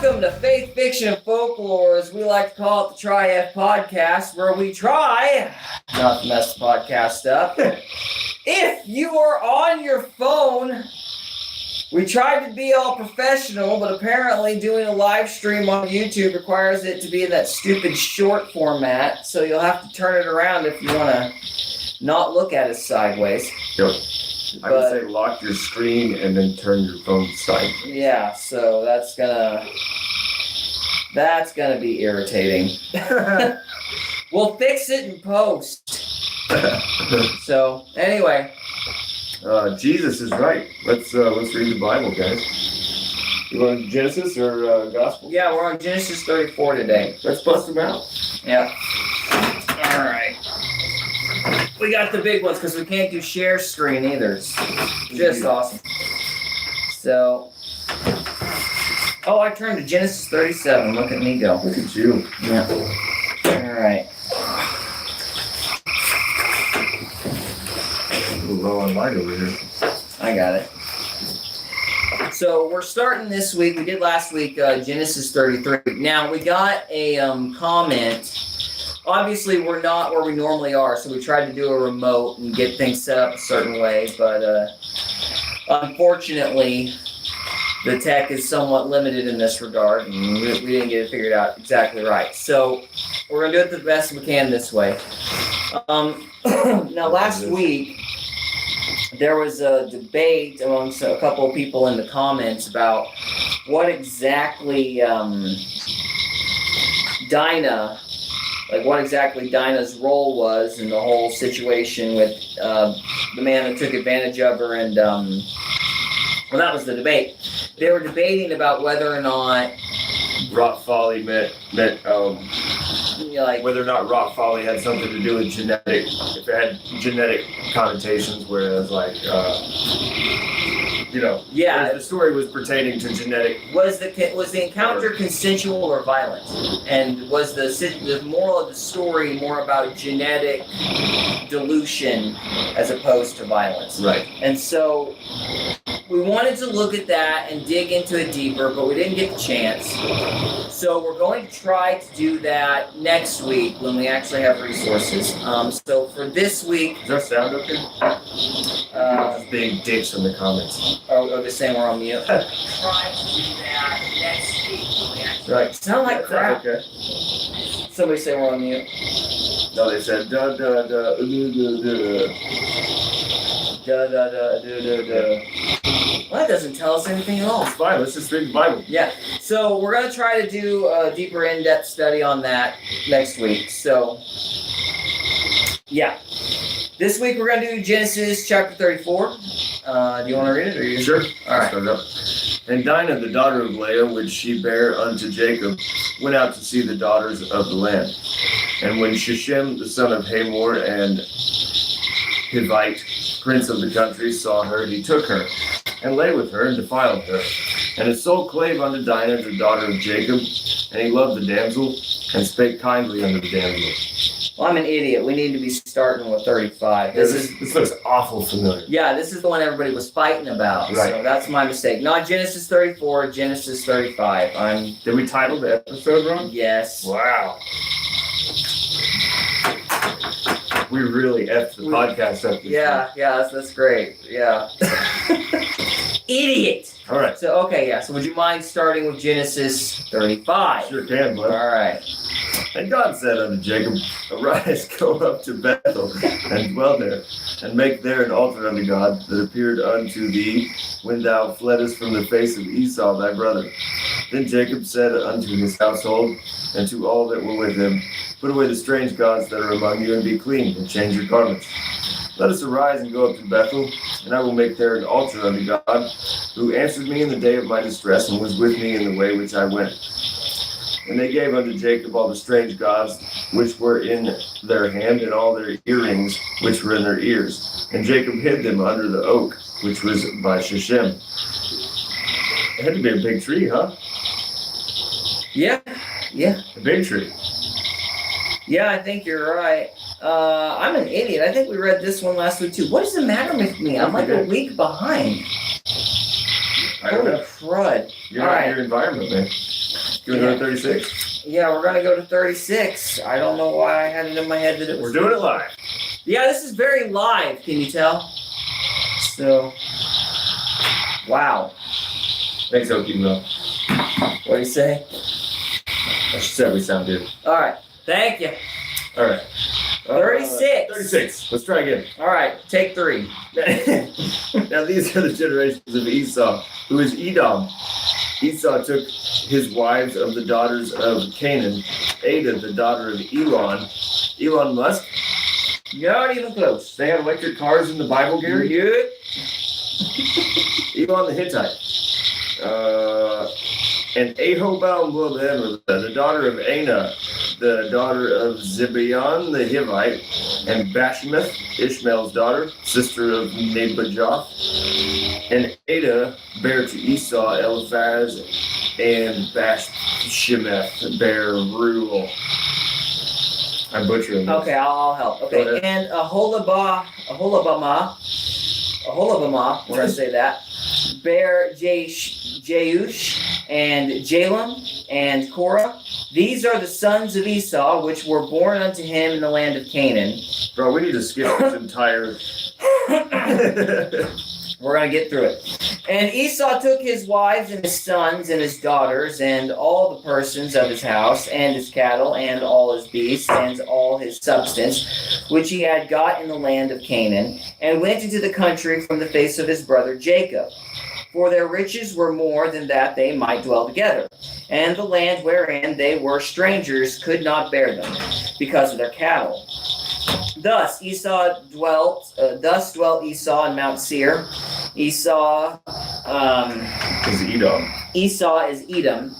Welcome to Faith, Fiction, and Folklore, as we like to call it, the Try F podcast, where we try not to mess the podcast up. If you are on your phone, we tried to be all professional, but apparently doing a live stream on YouTube requires it to be in that stupid short format, so you'll have to turn it around if you want to not look at us sideways. Yep. I would say lock your screen and then turn your phone sideways. Yeah, so that's gonna be irritating. We'll fix it in post. So anyway, Jesus is right. Let's read the Bible, guys. You want Genesis or Gospel? Yeah, we're on Genesis 34 today. Let's bust them out. Yeah. All right. We got the big ones because we can't do share screen either. It's just awesome. So, I turned to Genesis 37. Look at me go. Look at you. Yeah. All right. A little low on light over here. I got it. So we're starting this week. We did last week Genesis 33. Now we got a comment. Obviously, we're not where we normally are, so we tried to do a remote and get things set up a certain way, but unfortunately, the tech is somewhat limited in this regard, and we didn't get it figured out exactly right. So we're going to do it the best we can this way. Now, last week, there was a debate amongst a couple of people in the comments about what exactly Dinah's role was in the whole situation with the man that took advantage of her, and that was the debate. They were debating about whether or not Rot folly meant whether or not rot folly had something to do with genetic, if it had genetic connotations, whereas the story was pertaining to genetic. Was the encounter consensual or violent? And was the moral of the story more about genetic dilution as opposed to violence? Right. And so we wanted to look at that and dig into it deeper, but we didn't get the chance. So we're going to try to do that next week when we actually have resources. So for this week... Is our sound okay? Just being dicks in the comments. Oh, they're saying we're on mute. Try to do that next week when we actually... Right. Sound like crap. Okay. Somebody say we're on mute. No, they said da da da da da da. Well, that doesn't tell us anything at all. It's fine. Let's just read the Bible. Yeah. So we're going to try to do a deeper in-depth study on that next week. So, yeah. This week we're going to do Genesis chapter 34. Do you want to read it? Or you sure? All right. Start up. And Dinah, the daughter of Leah, which she bare unto Jacob, went out to see the daughters of the land. And when Shechem, the son of Hamor, and Hivite, prince of the country, saw her, he took her, and lay with her, and defiled her. And his soul clave unto Dinah, the daughter of Jacob, and he loved the damsel, and spake kindly unto the damsel. Well, I'm an idiot. We need to be starting with 35. This looks awful familiar. Yeah, this is the one everybody was fighting about. Right. So that's my mistake. Not Genesis 34, Genesis 35. Did we title the episode wrong? Yes. Wow. We really effed the podcast up. Yeah, that's great. Yeah. Idiot. All right. So, so would you mind starting with Genesis 35? Sure can, bud. All right. And God said unto Jacob, Arise, go up to Bethel, and dwell there, and make there an altar unto God that appeared unto thee when thou fleddest from the face of Esau thy brother. Then Jacob said unto his household, and to all that were with him, Put away the strange gods that are among you, and be clean, and change your garments. Let us arise and go up to Bethel, and I will make there an altar unto God, who answered me in the day of my distress, and was with me in the way which I went. And they gave unto Jacob all the strange gods which were in their hand, and all their earrings which were in their ears. And Jacob hid them under the oak, which was by Shechem. It had to be a big tree, huh? Yeah. A big tree. Yeah, I think you're right. I'm an idiot. I think we read this one last week too. What is the matter with me? I'm like a week behind. I don't know. Crud. You're not in your environment, man. You want to go to 36? Yeah, we're gonna go to 36. I don't know why I had it in my head that it was. We're doing it live. Yeah, this is very live. Can you tell? So, wow. Thanks, Okie Mill. What do you say? I said we sound good. All right. Thank you. All right. 36. 36. Let's try again. All right. Take 3. Now these are the generations of Esau, who is Edom. Esau took his wives of the daughters of Canaan, Ada, the daughter of Elon Musk. Not even close. They had electric cars in the Bible, Gary? Good. Elon the Hittite. And Ahobam, the daughter of Anah, the daughter of Zibeon the Hivite, and Bashmeth, Ishmael's daughter, sister of Nebajoth. And Ada bare to Esau Eliphaz, and Bashmeth bare Reuel. I'm butchering this. Okay, I'll help. Okay, and Aholabama, we're going to say that, bear Jeush, and Jalem, and Korah. These are the sons of Esau, which were born unto him in the land of Canaan. Bro, we need to skip this entire... We're going to get through it. And Esau took his wives and his sons and his daughters and all the persons of his house and his cattle and all his beasts and all his substance, which he had got in the land of Canaan, and went into the country from the face of his brother Jacob. For their riches were more than that they might dwell together. And the land wherein they were strangers could not bear them, because of their cattle. Thus dwelt Esau in Mount Seir. Esau is Edom. Esau is Edom.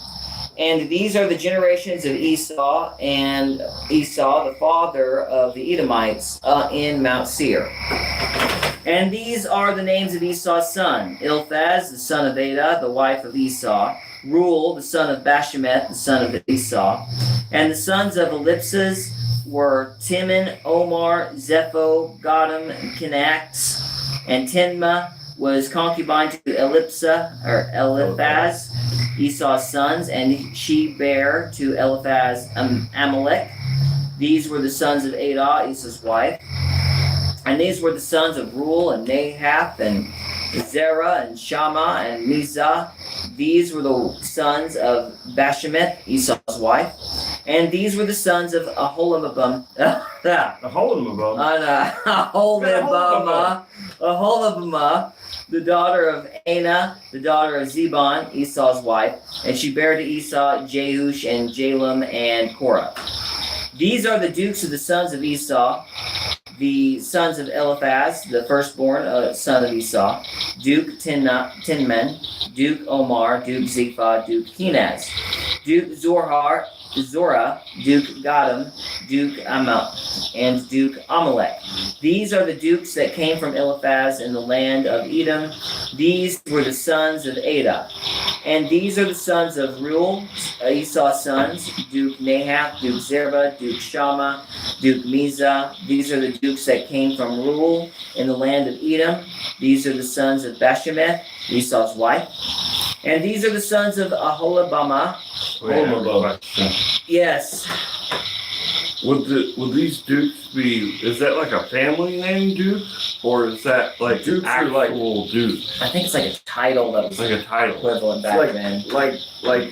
And these are the generations of Esau, and Esau, the father of the Edomites, in Mount Seir. And these are the names of Esau's son: Eliphaz, the son of Ada, the wife of Esau; Reuel, the son of Bashemeth, the son of Esau. And the sons of Eliphaz were Timon, Omar, Zepho, Gotham, Kenax, and Tinma was concubine to Eliphaz, Esau's sons, and she bare to Eliphaz Amalek. These were the sons of Ada, Esau's wife. And these were the sons of Reuel and Nahath and Zerah and Shammah and Mizah. These were the sons of Bashemeth, Esau's wife. And these were the sons of Aholibamah, the daughter of Anah, the daughter of Zebon, Esau's wife. And she bare to Esau Jeush and Jalem and Korah. These are the dukes of the sons of Esau, the sons of Eliphaz, the firstborn son of Esau: Duke Tinman, Duke Omar, Duke Zepha, Duke Kenaz, Duke Zorah, Duke Gotham, Duke Amal, and Duke Amalek. These are the dukes that came from Eliphaz in the land of Edom. These were the sons of Ada. And these are the sons of Reuel, Esau's sons: Duke Nahath, Duke Zerah, Duke Shammah, Duke Mizah. These are the dukes that came from Reuel in the land of Edom. These are the sons of Bashemeth, Esau's wife. And these are the sons of Aholibamah. Yes. Would these dukes be? Is that like a family name, Duke, or is that like Dukes actual Duke? I think it's like a title that was Like a title. equivalent back then. Like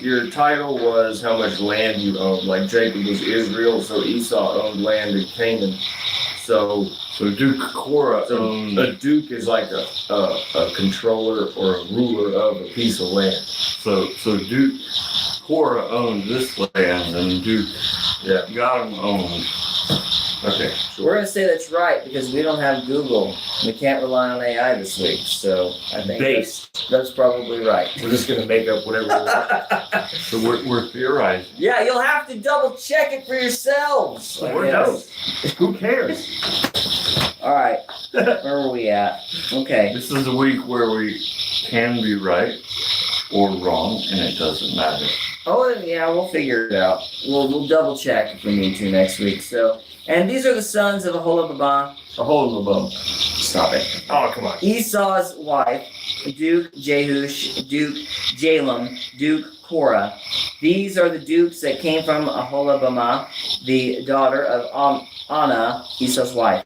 your title was how much land you owned. Like Jacob was Israel, so Esau owned land in Canaan. So Duke Korah owned. a duke is like a controller or a ruler of a piece of land. So Duke Korah owned this land, and Duke Gotham owned. Okay. We're going to say that's right because we don't have Google. We can't rely on AI this week. So I think that's probably right. We're just gonna make up whatever we want. So we're theorizing. Yeah, you'll have to double check it for yourselves. We're dope. Who cares? All right. Where were we at? Okay. This is a week where we can be right or wrong, and it doesn't matter. Oh, yeah, we'll figure it out. We'll double check if we need to next week. So, and these are the sons of Aholibamah. Stop it. Oh, come on. Esau's wife, Duke Jeush, Duke Jalem, Duke Korah. These are the dukes that came from Aholibamah, the daughter of Anna, Esau's wife.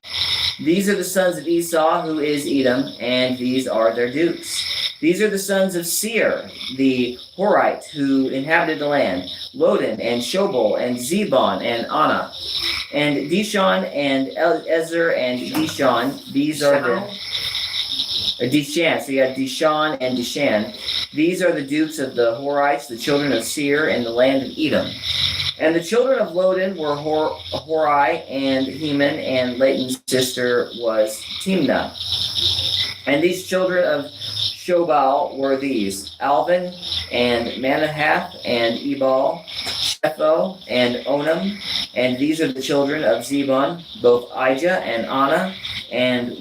These are the sons of Esau, who is Edom, and these are their dukes. These are the sons of Seir, the Horite, who inhabited the land, Lodan, and Shobal, and Zebon, and Anna, and Dishon, and Ezer, and Dishon. These are Dishan. So you have Dishon and Dishan. These are the dukes of the Horites, the children of Seir, in the land of Edom. And the children of Lodan were Horai and Heman, and Leighton's sister was Timnah. And these children of Shobal were these: Alvin, and Manahath, and Ebal, Shepho, and Onam. And these are the children of Zebon, both Ijah and Anna. And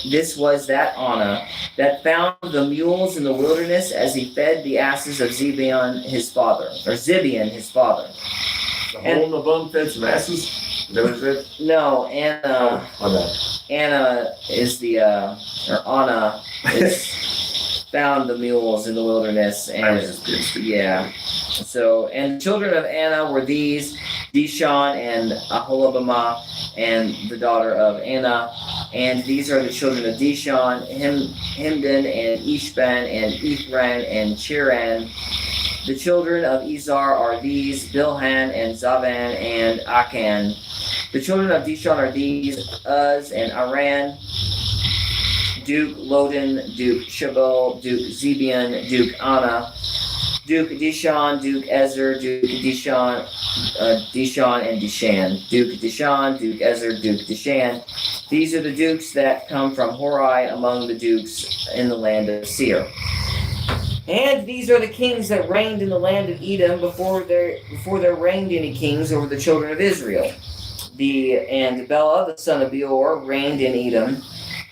this was that Anna that found the mules in the wilderness as he fed the asses of Zibeon his father. The hole in the bum fed some asses? Is that what it said? No, Anna. Anna is Anna is found the mules in the wilderness, and yeah. So, and the children of Anna were these: Dishon and Aholibamah, and the daughter of Anna. And these are the children of Dishon: Himdan, and Ishban, and Ithran, and Chiran. The children of Izar are these: Bilhan, and Zavan, and Akan. The children of Dishon are these: Uz, and Aran, Duke Lodan, Duke Shabal, Duke Zebion, Duke Anna, Duke Dishon, Duke Ezer, Duke Dishon, Dishon, and Dishan. Duke Dishon, Duke Ezer, Duke Dishan. These are the dukes that come from Horai among the dukes in the land of Seir. And these are the kings that reigned in the land of Edom before there reigned any kings over the children of Israel. And Bela, the son of Beor, reigned in Edom,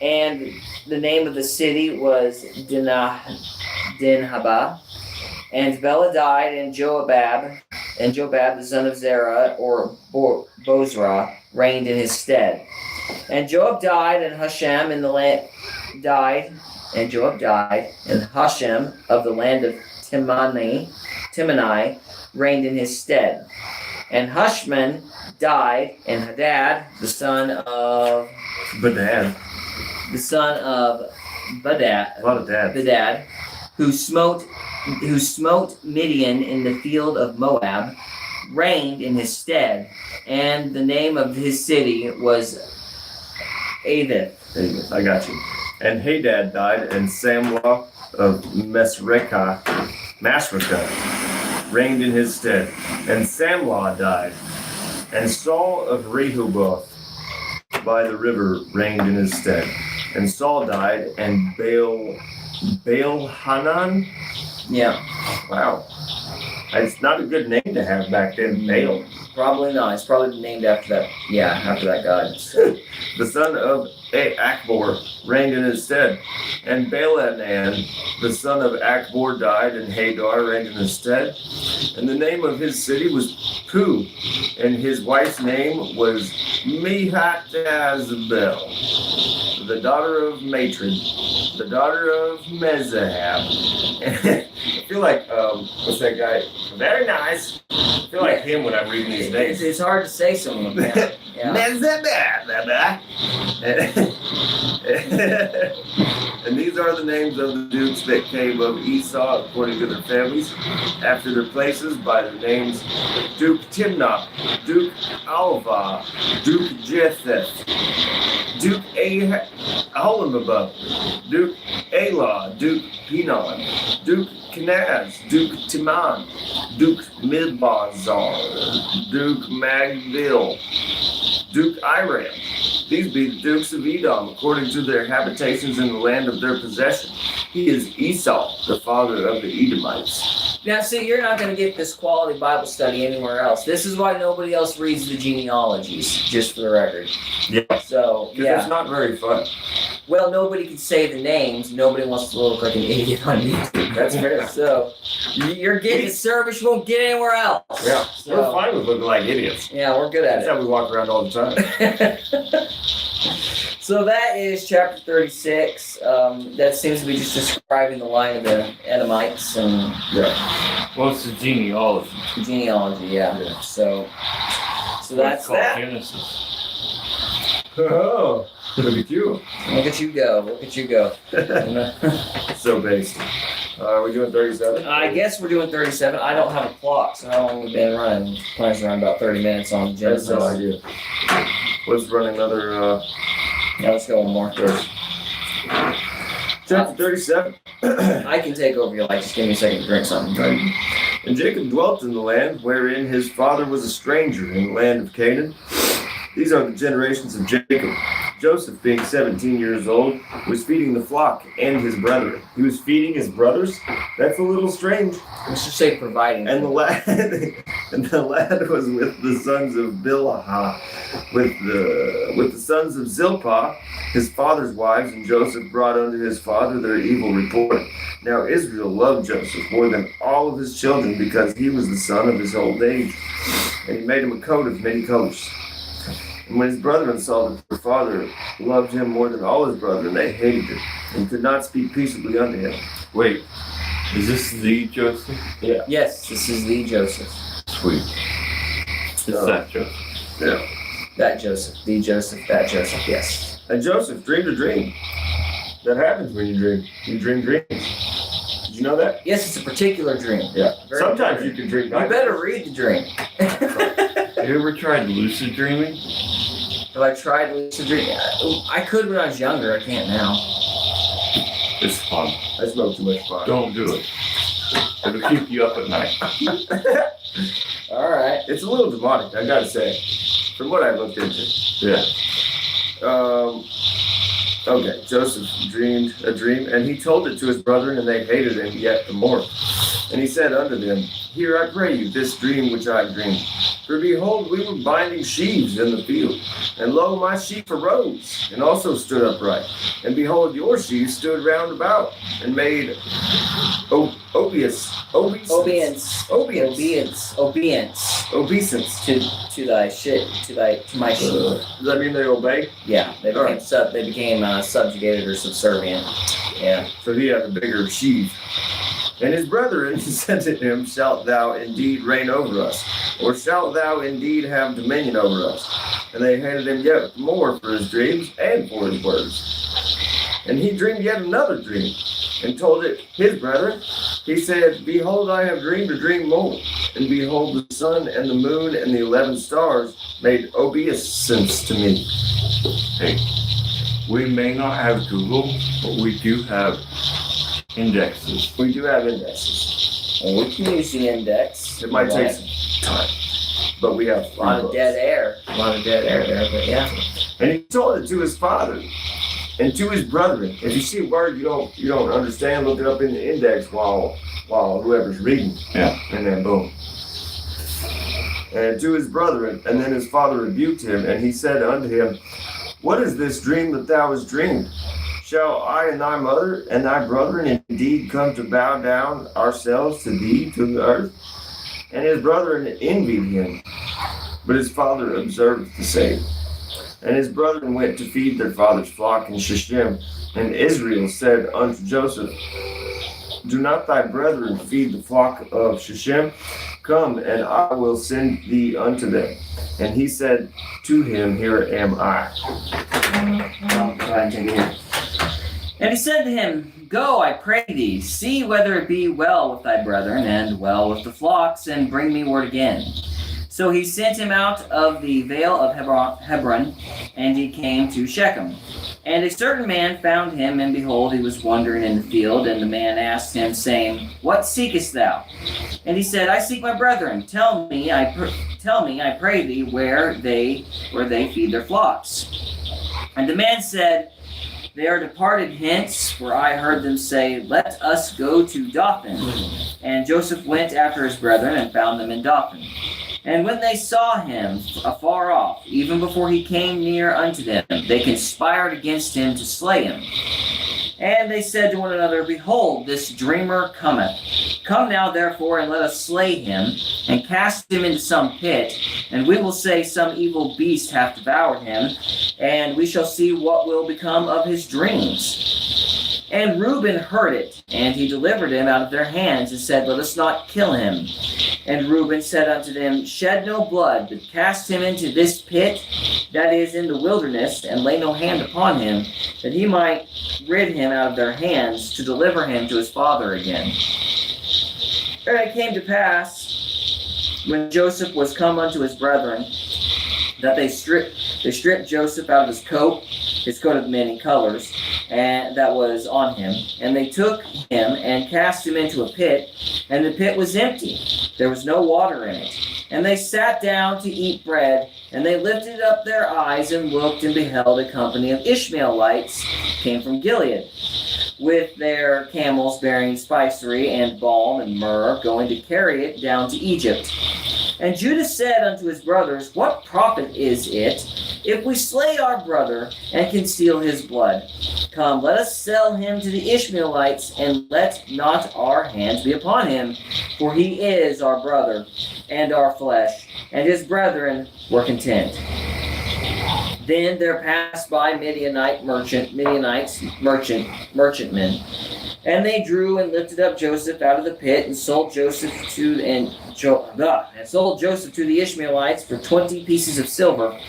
and the name of the city was Dinhabah. And Bela died, and Jobab, the son of Zerah, or Bozrah, reigned in his stead. And Joab died, and Hashem in the land died, and Joab died, and Hashem of the land of Timani reigned in his stead. And Hushman died, and Hadad, the son of Badad, Badad, a lot of dads. Badad, who smote Midian in the field of Moab, reigned in his stead. And the name of his city was Avith. I got you. And Hadad died, and Samlah of Masrekah reigned in his stead. And Samlah died, and Saul of Rehoboth by the river reigned in his stead. And Saul died, and Baal-Hanan. Yeah. Wow. It's not a good name to have back then, Baal. Probably not. It's probably named after that. Yeah, after that god. The son of Akbor reigned in his stead. And Baalanan, the son of Akbor, died, and Hadar reigned in his stead. And the name of his city was Pu, and his wife's name was Mehatazabel, the daughter of Matred, the daughter of Mezahab. I feel like, what's that guy? Very nice. I feel like him when I'm reading these names. It's hard to say some of them. Yeah. And these are the names of the dukes that came of Esau according to their families, after their places, by their names: Duke Timnah, Duke Alva, Duke Jetheth, Duke Aholibamah, Duke Elah, Duke Pinon, Duke Kenaz, Duke Timan, Duke Midbazar, Duke Magdil, Duke Iram. These be the dukes of Edom, according to their habitations in the land of their possession. He is Esau, the father of the Edomites. Now, see, you're not going to get this quality Bible study anywhere else. This is why nobody else reads the genealogies, just for the record. Yeah. So, yeah. It's not very fun. Well, nobody can say the names. Nobody wants to look like an idiot on YouTube. That's fair. So you're getting a service you won't get anywhere else. Yeah, So, we're fine with looking like idiots. Yeah, we're good at That's how we walk around all the time. it. So that is chapter 36. That seems to be just describing the line of the Edomites and Well, it's the genealogy. genealogy. Yeah. So that's called that. Genesis. Oh, look at you. Look at you go. Look at you go. So based. Are we doing 37? I guess we're doing 37. I don't have a clock, so how long we've been running? Probably around about 30 minutes on Genesis. That's no idea. Let's run another. Yeah, let's go one more. Chapter 37. I can take over your life. Just give me a second to drink something. And Jacob dwelt in the land wherein his father was a stranger in the land of Canaan. These are the generations of Jacob. Joseph, being 17 years old, was feeding the flock and his brethren. He was feeding his brothers? That's a little strange. Let's just say providing. And the lad was with the sons of Bilhah, with the sons of Zilpah, his father's wives, and Joseph brought unto his father their evil report. Now Israel loved Joseph more than all of his children, because he was the son of his old age. And he made him a coat of many colors. And when his brethren saw that their father loved him more than all his brethren, they hated him, and could not speak peaceably unto him. Wait, is this the Joseph? Yeah. Yes, this is the Joseph. Sweet. It's that Joseph. Yeah. That Joseph. The Joseph. That Joseph. Yes. And Joseph dreamed a dream. That happens when you dream. You dream dreams. Did you know that? Yes, it's a particular dream. Yeah. Very Sometimes important. you can dream. You better read the dream. Have you ever tried lucid dreaming? Have I tried lucid dream? I could when I was younger. I can't now. It's fun. I smoke too much pot. Don't do it. It'll keep you up at night. All right. It's a little demonic, I gotta say, from what I looked into. Yeah. Okay, Joseph dreamed a dream, and he told it to his brethren, and they hated him yet the more. And he said unto them, Hear, I pray you, this dream which I dreamed. For behold, we were binding sheaves in the field, and lo, my sheep arose, and also stood upright. And behold, your sheaves stood round about, and made obeisance to my sheep. Does that mean they obey? Yeah, they became, Alright. subjugated or subservient. Yeah. So he had a bigger sheaf. And his brethren said to him, Shalt thou indeed reign over us? Or shalt thou indeed have dominion over us? And they hated him yet more for his dreams and for his words. And he dreamed yet another dream, and told it his brethren. He said, Behold, I have dreamed a dream more. And behold, the sun and the moon and the 11 stars made obeisance to me. Hey, we may not have Google, but we do have indexes. We do have indexes. Well, we can use the index. It might Right. take some time, but we have A lot of dead air. A lot of dead air there, but yeah. And he told it to his father and to his brethren. If you see a word you don't understand, look it up in the index while whoever's reading. Yeah. And then boom. And to his brethren, and then his father rebuked him, and he said unto him, What is this dream that thou hast dreamed? Shall I and thy mother and thy brethren indeed come to bow down ourselves to thee to the earth? And his brethren envied him, but his father observed the same. And his brethren went to feed their father's flock in Shechem. And Israel said unto Joseph, Do not thy brethren feed the flock of Shechem? Come, and I will send thee unto them. And he said to him, Here am I. Go ahead and take it here. And he said to him, Go, I pray thee, see whether it be well with thy brethren, and well with the flocks, and bring me word again. So he sent him out of the vale of Hebron, and he came to Shechem. And a certain man found him, and behold, he was wandering in the field. And the man asked him, saying, What seekest thou? And he said, I seek my brethren. Tell me, I pray thee, where they feed their flocks. And the man said, They are departed hence, for I heard them say, Let us go to Dothan. And Joseph went after his brethren, and found them in Dothan. And when they saw him afar off, even before he came near unto them, they conspired against him to slay him. And they said to one another, Behold, this dreamer cometh. Come now, therefore, and let us slay him, and cast him into some pit, and we will say some evil beast hath devoured him, and we shall see what will become of his dreams. And Reuben heard it, and he delivered him out of their hands, and said, Let us not kill him. And Reuben said unto them, Shed no blood, but cast him into this pit, that is in the wilderness, and lay no hand upon him, that he might rid him out of their hands, to deliver him to his father again. And it came to pass, when Joseph was come unto his brethren, that they stripped Joseph out of his coat of many colors, and that was on him. And they took him and cast him into a pit, and the pit was empty. There was no water in it. And they sat down to eat bread, and they lifted up their eyes and looked, and beheld a company of Ishmaelites came from Gilead, with their camels bearing spicery and balm and myrrh, going to carry it down to Egypt. And Judah said unto his brothers, What profit is it if we slay our brother and conceal his blood? Come, let us sell him to the Ishmaelites, and let not our hands be upon him, for he is our brother and our flesh. And his brethren were content. Then there passed by Midianites, merchantmen, and they drew and lifted up Joseph out of the pit, and sold Joseph to the Ishmaelites for 20 pieces of silver.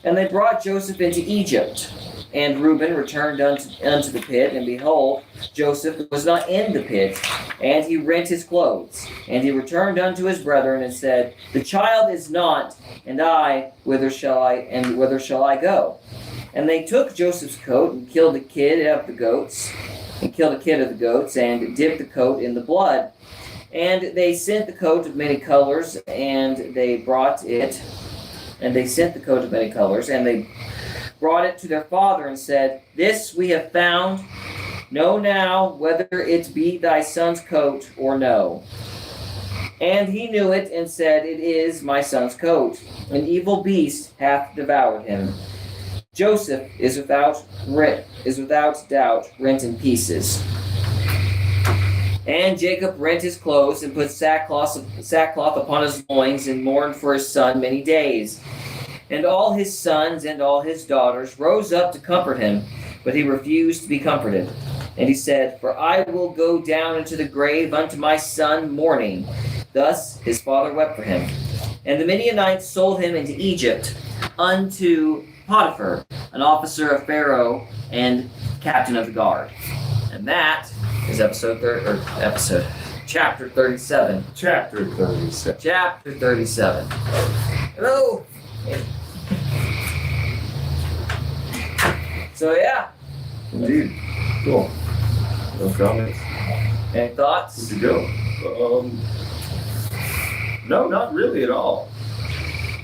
And they brought Joseph into Egypt. And Reuben returned unto the pit, and behold, Joseph was not in the pit, and he rent his clothes. And he returned unto his brethren, and said, The child is not, and whither shall I go? And they took Joseph's coat, and killed the kid of the goats, and dipped the coat in the blood. And they sent the coat of many colors, and they brought it to their father, and said, This we have found. Know now whether it be thy son's coat or no. And he knew it, and said, It is my son's coat. An evil beast hath devoured him. Joseph is without doubt rent in pieces. And Jacob rent his clothes, and put sackcloth upon his loins, and mourned for his son many days. And all his sons and all his daughters rose up to comfort him, but he refused to be comforted. And he said, For I will go down into the grave unto my son mourning. Thus his father wept for him. And the Midianites sold him into Egypt unto Potiphar, an officer of Pharaoh and captain of the guard. And that is chapter 37. Chapter 37. Chapter 37. Hello. So yeah. Indeed. Cool. No comments. Any thoughts? Good to go. No, not really at all.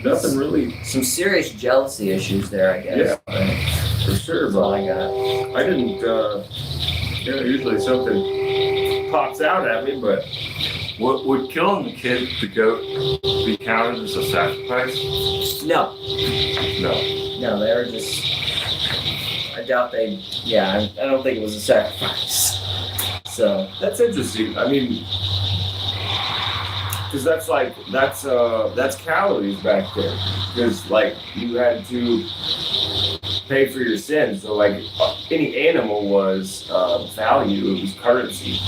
Nothing really. Some serious jealousy issues there, I guess. Yeah, for sure. That's all I got. I didn't. Usually something pops out at me, but Would killing the kid, the goat, be counted as a sacrifice? No, No. they were just. I doubt they. Yeah, I don't think it was a sacrifice. So that's interesting. I mean, because that's calories back there. Because you had to pay for your sins. So any animal was value. It was currency,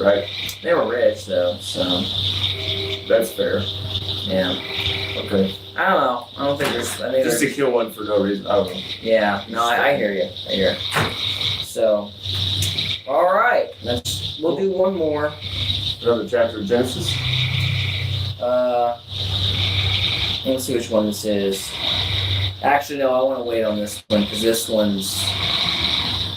right? they were rich though, so That's fair. yeah. Okay. I don't know. I don't think there's. I think Just to there's, kill one for no reason. I don't know. yeah. No, I hear you. I hear. So, all right. We'll do one more. Another chapter of Genesis. Let's see which one this is. Actually, no, I want to wait on this one because this one's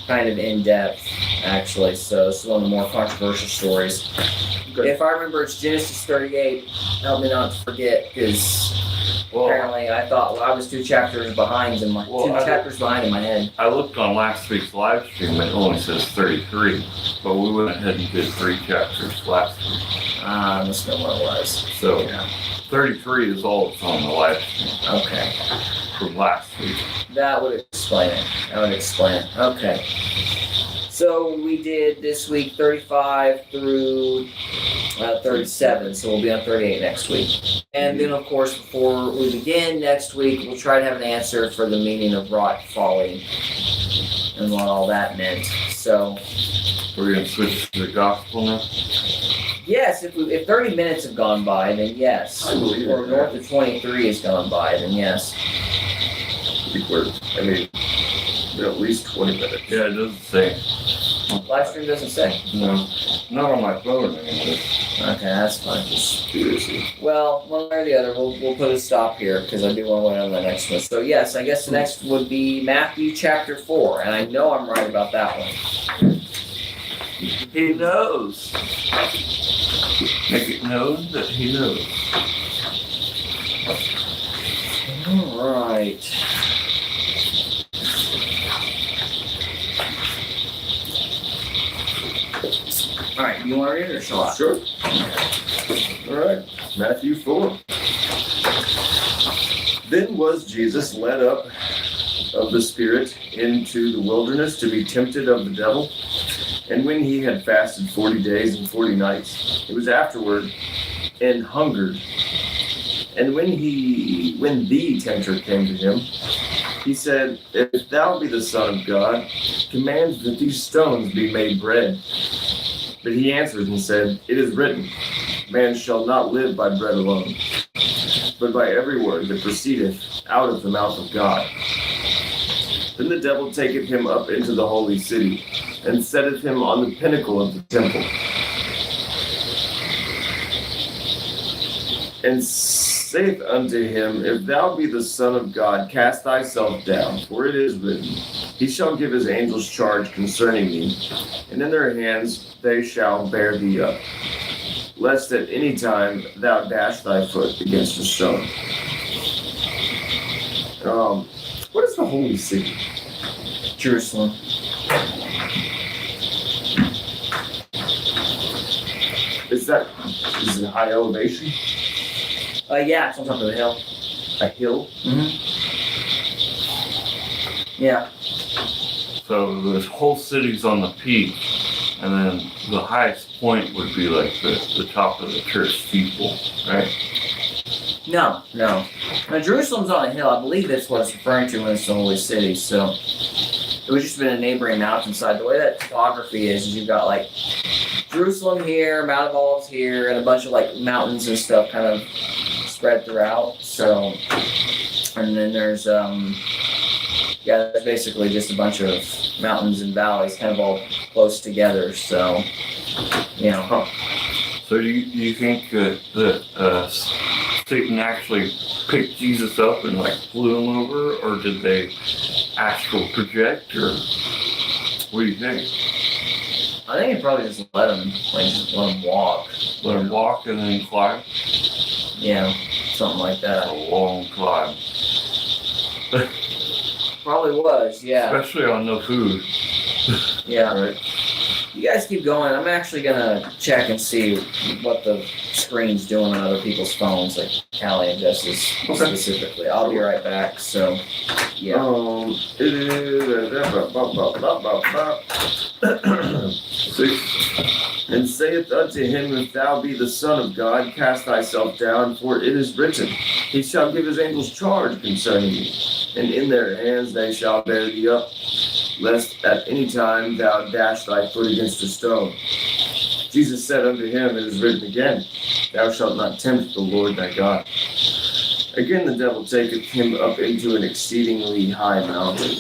kind of in depth, actually. So this is one of the more controversial stories. Okay. If I remember, it's Genesis 38. Help me not to forget, because Well, Apparently, I thought I was 2 chapters behind in my chapters behind in my head. I looked on last week's live stream. It only says 33, but we went ahead and did 3 chapters last week. Must know what it was. So Yeah. 33 is all that's on the live stream Okay. from last week. That would explain it. Okay. So we did this week 35 through 37, so we'll be on 38 next week. And then, of course, before we begin next week, we'll try to have an answer for the meaning of wrought folly and what all that meant. So, We're going to switch to the gospel now? yes, if 30 minutes have gone by, then yes. I believe Or it. north of 23 has gone by, then yes. At least 20 minutes. Yeah, it doesn't say. Live stream doesn't say. No, not on my phone anymore. Okay, that's fine. Conspiracy. Well, one way or the other, we'll put a stop here because I do want to wait on the next one. So yes, I guess the next would be Matthew chapter 4, and I know I'm right about that one. He knows. Make it known that he knows. All right. All right, you want to read it or shall I? Sure. All right. Matthew 4. Then was Jesus led up of the Spirit into the wilderness to be tempted of the devil. And when he had fasted 40 days and 40 nights, it was afterward and hungered. And when the tempter came to him, he said, If thou be the Son of God, command that these stones be made bread. But he answered and said, It is written, Man shall not live by bread alone, but by every word that proceedeth out of the mouth of God. Then the devil taketh him up into the holy city, and setteth him on the pinnacle of the temple, and saith unto him, If thou be the Son of God, cast thyself down, for it is written, He shall give his angels charge concerning thee, and in their hands they shall bear thee up, lest at any time thou dash thy foot against a stone. What is the holy city? Jerusalem. Is it a high elevation? Yeah, it's on top of the hill. A hill? Mm-hmm. Yeah. So this whole city's on the peak, and then the highest point would be like the top of the church steeple, right? No. Now, Jerusalem's on a hill. I believe that's what it's referring to when it's the holy city. So it would just been a neighboring mountainside. The way that topography is you've got like Jerusalem here, Mount of Olives here, and a bunch of like mountains and stuff kind of spread throughout. So, and then there's there's basically just a bunch of mountains and valleys kind of all close together. So, So do you think that Satan actually picked Jesus up and like flew him over, or did they astral project, or what do you think? I think he probably just let him walk. Let him walk and then climb? Something like That's that. a long climb. Probably was, yeah. Especially on no food. Yeah. Right. You guys keep going. I'm actually gonna check and see what the screen's doing on other people's phones, like Callie and Jess's specifically. I'll be right back. So, yeah. It is 6. And saith unto him, If thou be the Son of God, cast thyself down, for it is written, He shall give his angels charge concerning thee, and in their hands they shall bear thee up, lest at any time thou dash thy foot against a stone. Jesus said unto him, It is written again, Thou shalt not tempt the Lord thy God. Again the devil taketh him up into an exceedingly high mountain,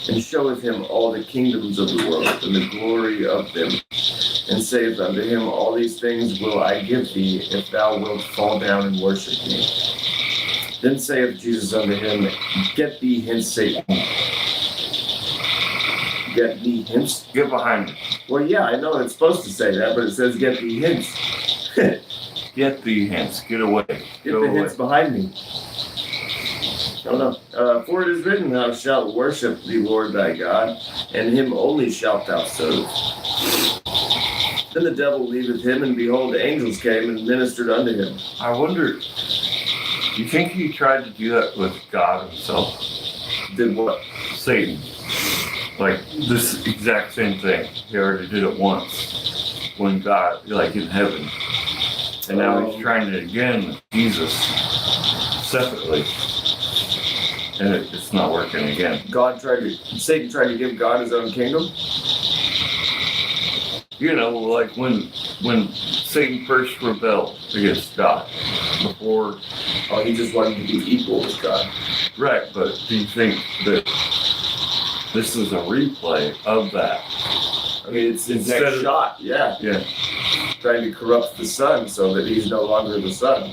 and showeth him all the kingdoms of the world, and the glory of them, and saith unto him, All these things will I give thee, if thou wilt fall down and worship me. Then saith Jesus unto him, Get thee hence, Satan. Get thee hence? Get behind me. Well, yeah, I know it's supposed to say that, but it says, Get thee hence. Get thee hence. Get away. Get Go the away. hence behind me. Oh no. For it is written, thou shalt worship the Lord thy God, and him only shalt thou serve. Then the devil leaveth him, and behold, the angels came and ministered unto him. I wonder, you think he tried to do that with God himself? Did what? Satan. Like this exact same thing. He already did it once when God, like in heaven. And now he's trying it again with Jesus separately. And it's not working again. Satan tried to give God his own kingdom? You know, like when Satan first rebelled against God before. Oh, he just wanted to be equal with God. Right, but do you think that this is a replay of that? I mean, it's his Instead next of- shot, yeah. Yeah. Trying to corrupt the son so that he's no longer the son.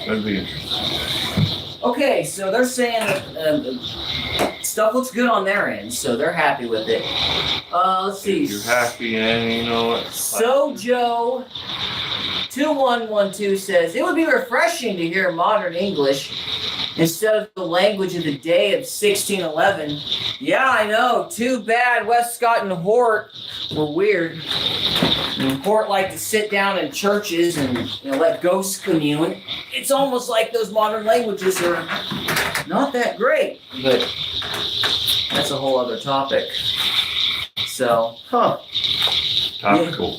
That'd be interesting. Okay, so they're saying that stuff looks good on their end, so they're happy with it. Let's see. If you're happy and you know what? Sojo 2112 says, it would be refreshing to hear modern English instead of the language of the day of 1611. Yeah, I know. Too bad Westcott and Hort were weird. And Hort liked to sit down in churches and let ghosts commune. It's almost like those modern languages are not that great. But that's a whole other topic. So, Topical.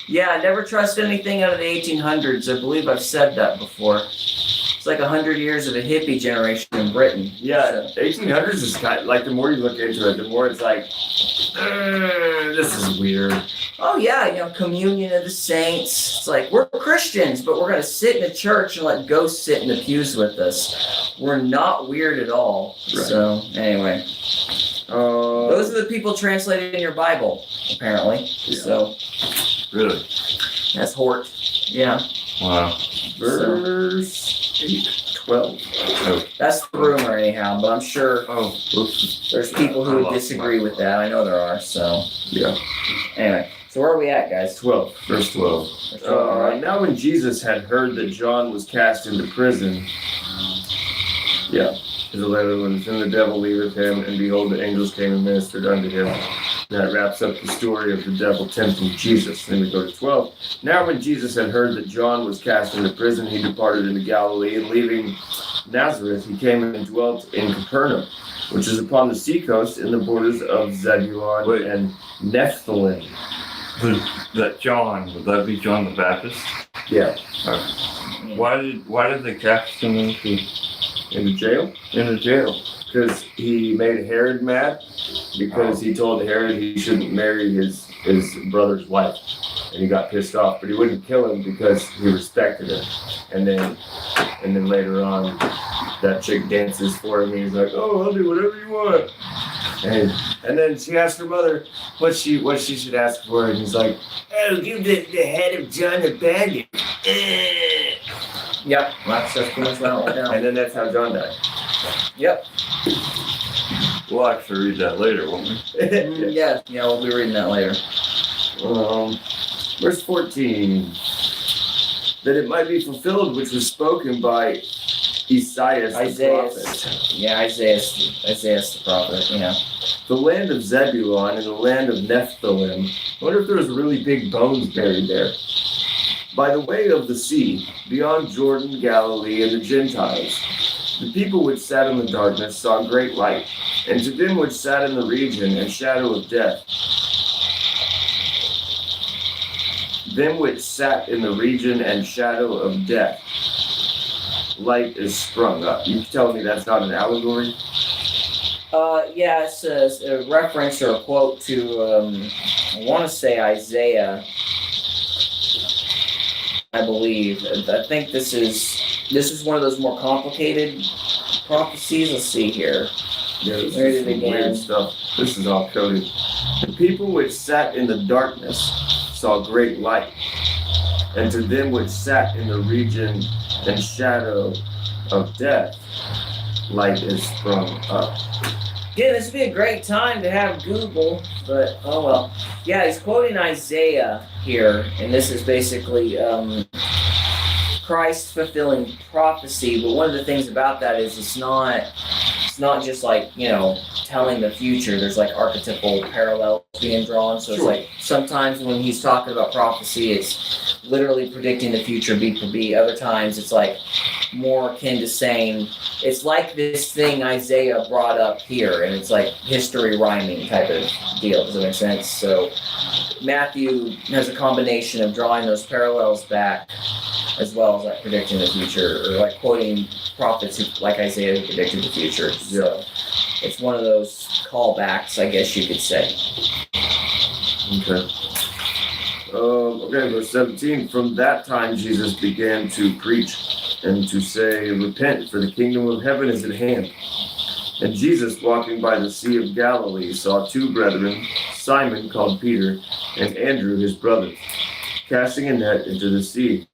yeah, never trust anything out of the 1800s. I believe I've said that before. It's like 100 years of a hippie generation in Britain. Yeah, 1800s is kind of, like, the more you look into it, the more it's like, this is weird. Oh yeah, communion of the saints. It's like, we're Christians, but we're going to sit in a church and let ghosts sit in the pews with us. We're not weird at all. Right. So, anyway. Those are the people translated in your Bible, apparently. Yeah. So, Really? that's Hort. Yeah. Wow. Verse 12. Oh, That's the rumor anyhow, but I'm sure whoops. there's people who would disagree with that. I know there are, so. Yeah. Anyway, so where are we at, guys? 12. Verse 12. All right. Now when Jesus had heard that John was cast into prison, is 11, and the devil leaveth him, and behold, the angels came and ministered unto him. That wraps up the story of the devil tempting Jesus. Then we go to 12. Now when Jesus had heard that John was cast into prison, he departed into Galilee, and leaving Nazareth, he came and dwelt in Capernaum, which is upon the seacoast in the borders of Zebulun and Nephthalim. That John, would that be John the Baptist? Yeah. Why did they cast him into jail? in the jail? Because he made Herod mad, because he told Herod he shouldn't marry his brother's wife, and he got pissed off. But he wouldn't kill him because he respected him. And then later on, that chick dances for him, and he's like, "Oh, I'll do whatever you want." And then she asked her mother what she should ask for, and he's like, "Oh, give the head of John the Baptist." Yep, that's pretty much what I went down. And then that's how John died. Yep. We'll actually read that later, won't we? Yeah, we'll be reading that later. Verse 14. That it might be fulfilled which was spoken by Isaiah the prophet. Yeah, Isaiah's the prophet, The land of Zebulun and the land of Nephthalim. I wonder if there was really big bones buried there. By the way of the sea, beyond Jordan, Galilee, and the Gentiles. The people which sat in the darkness saw great light, and to them which sat in the region and shadow of death, them which sat in the region and shadow of death, light is sprung up. You telling me that's not an allegory? Yeah, it's a reference or a quote to, I want to say Isaiah, I believe. I think this is one of those more complicated prophecies. Let's see here. Yeah, this Where is did it some begin? weird stuff. This is all coded. The people which sat in the darkness saw great light, and to them which sat in the region and shadow of death, light is sprung up. Yeah, this would be a great time to have Google, but oh well. Yeah, he's quoting Isaiah here, and this is basically Christ fulfilling prophecy. But one of the things about that is it's not just like, telling the future. There's like archetypal parallels being drawn. So it's like sometimes when he's talking about prophecy, it's literally predicting the future beat for beat. Other times it's like more akin to saying, it's like this thing Isaiah brought up here, and it's like history rhyming type of deal. Does that make sense? So Matthew has a combination of drawing those parallels back as well as like predicting the future, or like quoting prophets like Isaiah who predicted the future. So it's one of those callbacks, I guess you could say. Okay. Verse 17. From that time Jesus began to preach and to say, repent, for the kingdom of heaven is at hand. And Jesus, walking by the Sea of Galilee, saw two brethren, Simon called Peter, and Andrew his brother, casting a net into the sea,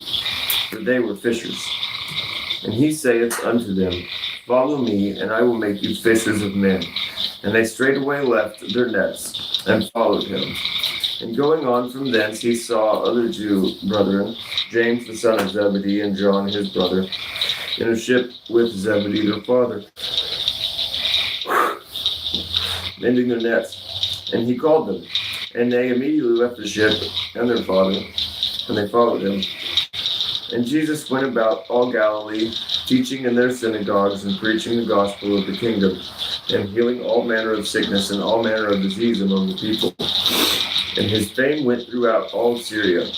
for they were fishers. And he saith unto them, follow me, and I will make you fishers of men. And they straightway left their nets, and followed him. And going on from thence, he saw other Jew brethren, James the son of Zebedee, and John his brother, in a ship with Zebedee their father, mending their nets. And he called them. And they immediately left the ship and their father, and they followed him. And Jesus went about all Galilee, teaching in their synagogues and preaching the gospel of the kingdom, and healing all manner of sickness and all manner of disease among the people. And his fame went throughout all Syria.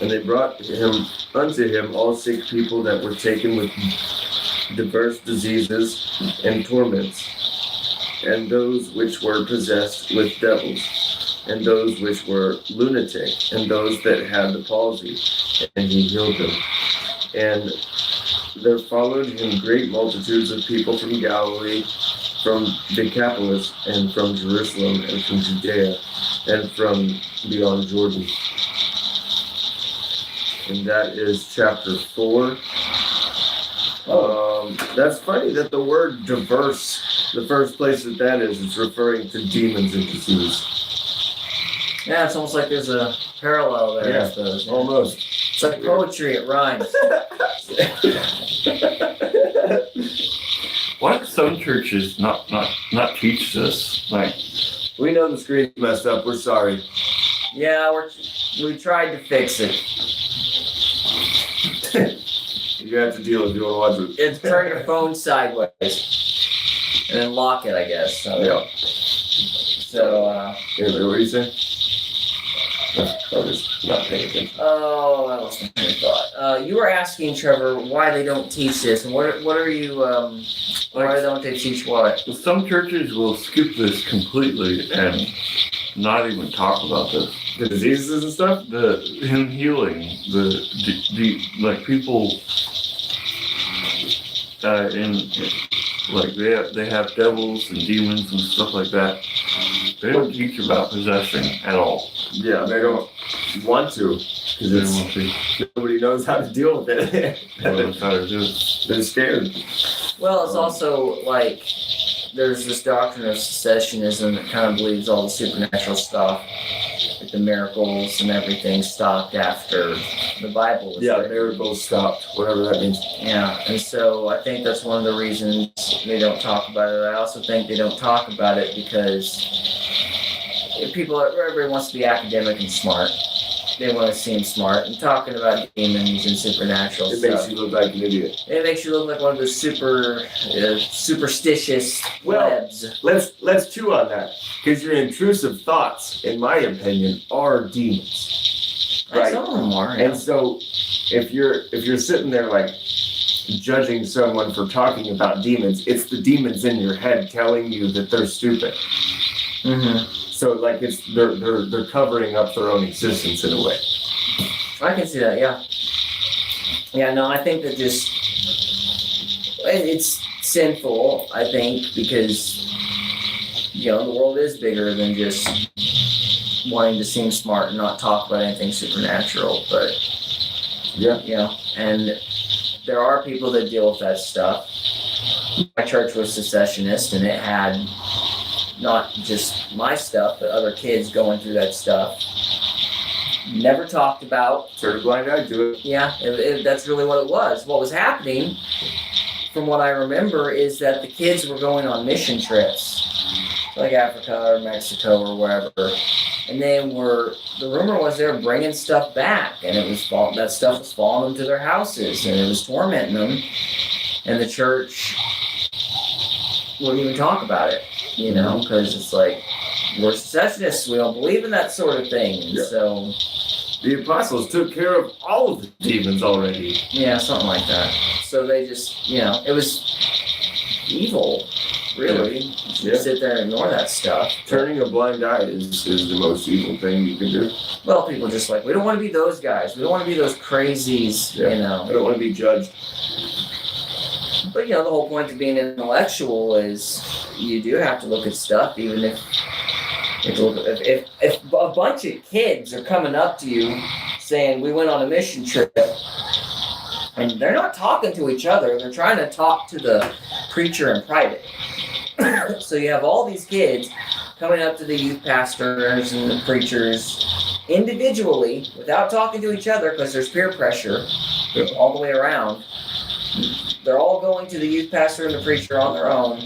And they brought unto him all sick people that were taken with diverse diseases and torments, and those which were possessed with devils, and those which were lunatic, and those that had the palsy, and he healed them. And there followed him great multitudes of people from Galilee, from Decapolis, and from Jerusalem, and from Judea, and from beyond Jordan. And that is chapter 4. That's funny that the word diverse, the first place that is, it's referring to demons and disease. Yeah, it's almost like there's a parallel there, Yeah, I suppose. Yeah. almost. It's like poetry, it rhymes. Why do some churches not teach this? Like, We know the screen's messed up. We're sorry. Yeah, we tried to fix it. You have to deal if you want to watch it. It's turn your phone sideways and then lock it, I guess. So, Yeah. So, What are you saying? I'm just not paying attention. Oh, that was my thought. You were asking, Trevor, why they don't teach this, and what are you? Why don't they teach what? some churches will skip this completely and not even talk about this. The diseases and stuff? Him healing the like people they have devils and demons and stuff like that. They don't teach about possession at all. Yeah, they don't want to, because nobody knows how to deal with it. They're scared. Well, it's also like there's this doctrine of cessationism that kind of believes all the supernatural stuff, like the miracles and everything, stopped after the Bible was written. Miracles stopped, whatever that means. Yeah, and so I think that's one of the reasons they don't talk about it. I also think they don't talk about it because everybody wants to be academic and smart. They want to seem smart, and talking about demons and supernatural It stuff. makes you look like an idiot. It makes you look like one of those superstitious plebs. Let's chew on that, because your intrusive thoughts, in my opinion, are demons. Right? Some of them are. Yeah. And so, if you're sitting there like judging someone for talking about demons, it's the demons in your head telling you that they're stupid. Mm-hmm. So like they're covering up their own existence in a way. I can see that. Yeah. Yeah. No, I think that it's sinful. I think because the world is bigger than just wanting to seem smart and not talk about anything supernatural. But and there are people that deal with that stuff. my church was secessionist, and it had not just my stuff, but other kids going through that stuff. Never talked about. Turn a blind eye to it. Yeah, that's really what it was. What was happening, from what I remember, is that the kids were going on mission trips, like Africa or Mexico or wherever, and the rumor was they were bringing stuff back, and that stuff was following them to their houses, and it was tormenting them, and the church wouldn't even talk about it, because it's like, we're secessionists, we don't believe in that sort of thing, and so... The apostles took care of all of the demons already. Yeah, something like that. So they just, it was evil, really. You sit there and ignore that stuff. Turning a blind eye is the most evil thing you can do. Well, people just like, we don't want to be those guys. We don't want to be those crazies, I don't want to be judged. But, the whole point of being intellectual is you do have to look at stuff, even if a bunch of kids are coming up to you saying, we went on a mission trip, and they're not talking to each other, they're trying to talk to the preacher in private. So you have all these kids coming up to the youth pastors and the preachers individually without talking to each other because there's peer pressure all the way around. They're all going to the youth pastor and the preacher on their own.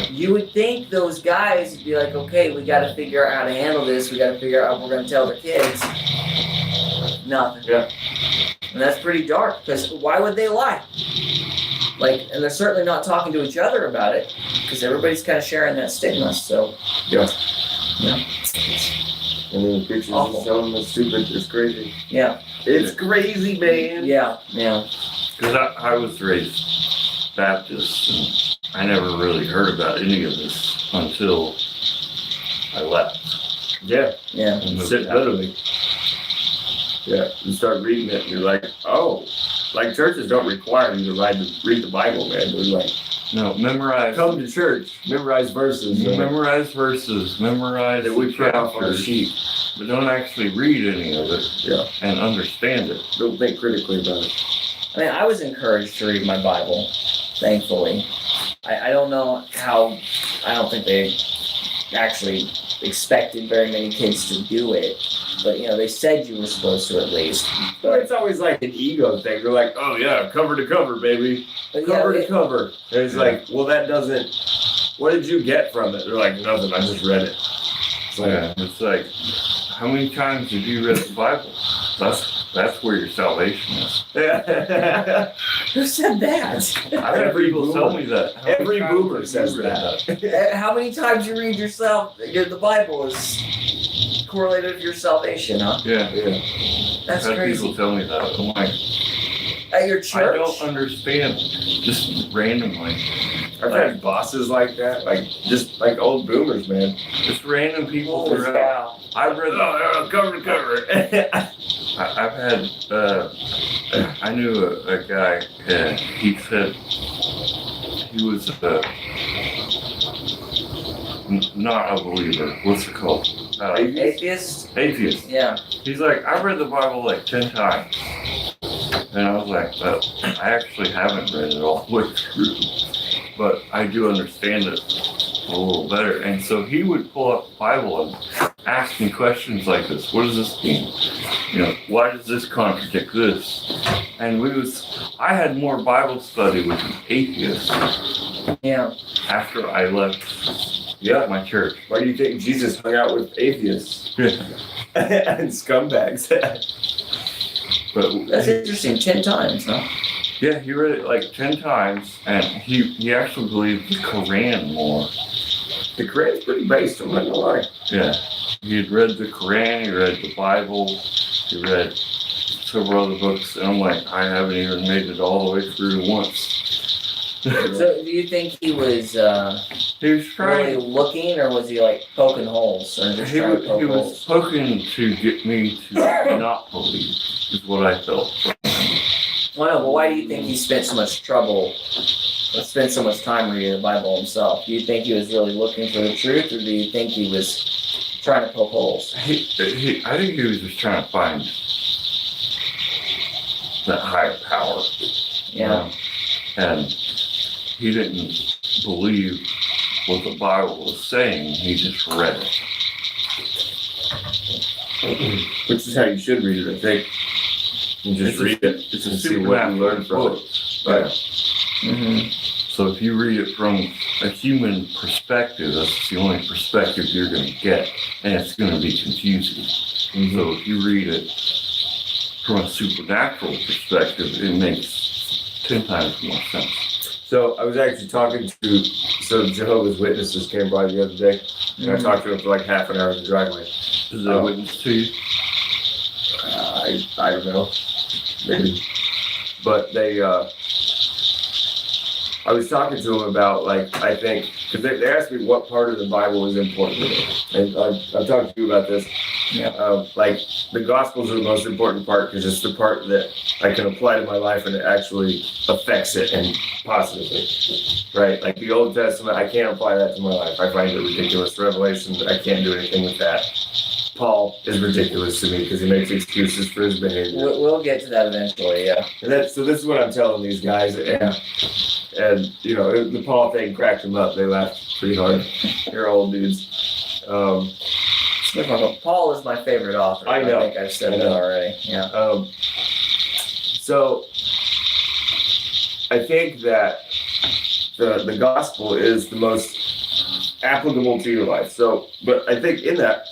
You would think those guys would be like, okay, we got to figure out how to handle this. We got to figure out what we're going to tell the kids. Nothing. Yeah. And that's pretty dark, because why would they lie? And they're certainly not talking to each other about it, because everybody's kind of sharing that stigma. So, Yeah. Yeah. And then the pictures of them are stupid. It's crazy. Yeah. It's crazy, man. Yeah. Because I was raised Baptist, and I never really heard about any of this until I left. Yeah. And moved Sit out. literally. Yeah. You start reading it, and you're like, oh. Like, churches don't require you to read the Bible, man. They're like, No, memorize. come to church, memorize verses. Memorize verses, memorize that we print off on a chapters, sheet. but don't actually read any of it Yeah. and understand it. Don't think critically about it. I mean, I was encouraged to read my Bible, thankfully. I don't know how, I don't think they actually expected very many kids to do it. But, they said you were supposed to at least. But it's always like an ego thing. They're like, oh yeah, cover to cover, baby. But Cover to cover. And it's like, well, that doesn't, what did you get from it? They're like, nothing, I just read it. It's like, Yeah, it's like, how many times have you read the Bible? That's where your salvation is. yeah. Who said that? I've had Every people tell boomer. me that. How many Every times boomer have you says read that. How many times you read the Bible is correlated with your salvation, huh? Yeah. Yeah. That's I've had crazy. people tell me that. I'm like, At your I church? don't understand. Just randomly. I've had bosses like that, just like old boomers, man. Just random people Holy throughout. cow. I've read Oh, cover to cover. I've had, I knew a guy, he said he was not a believer. What's it called? Atheist? Atheist. Yeah. He's like, I've read the Bible like 10 times. And I was like, I actually haven't read it all the way through. But I do understand it a little better. And so he would pull up the Bible and ask me questions like this. What does this mean? Why does this contradict this? And I had more Bible study with atheists Yeah. after I left my church. Why do you think Jesus hung out with atheists and scumbags? But That's interesting. 10 times, huh? yeah, he read it like 10 times, and he actually believed the Quran more. The Quran's pretty based, I'm not gonna lie. Yeah, he had read the Quran, he read the Bible, he read several other books, and I'm like, I haven't even made it all the way through once. So do you think he was He was really trying. looking, or was he like poking holes? Or just He trying to poke was holes? poking to get me to not believe, is what I felt. Well, no, but why do you think he spent so much time reading the Bible himself? Do you think he was really looking for the truth, or do you think he was trying to poke holes? I think he was just trying to find that higher power. Yeah. And he didn't believe what the Bible was saying. He just read it. Which is how you should read it, I think. You just read it. It's a and see what you learn from book. it. Right. Mm-hmm. So if you read it from a human perspective, that's the only perspective you're going to get, and it's going to be confusing. So if you read it from a supernatural perspective, it makes 10 times more sense. So I was actually talking to Jehovah's Witnesses came by the other day, and I talked to them for like half an hour in the driveway. Is that a witness to you? I don't know, maybe, but they. I was talking to them about, like, I think, because they asked me what part of the Bible is important to me. And I've talked to you about this. Yeah. Like, the Gospels are the most important part because it's the part that I can apply to my life and it actually affects it and positively. Right? Like the Old Testament, I can't apply that to my life. I find it ridiculous. Revelation, I can't do anything with that. Paul is ridiculous to me because he makes excuses for his behavior. We'll get to that eventually, yeah. And so this is what I'm telling these guys. And you know, the Paul thing cracked them up. They laughed pretty hard. They're old dudes. Paul is my favorite author. I know. I think I've said that already. Yeah. So I think that the gospel is the most applicable to your life. So, but I think in that,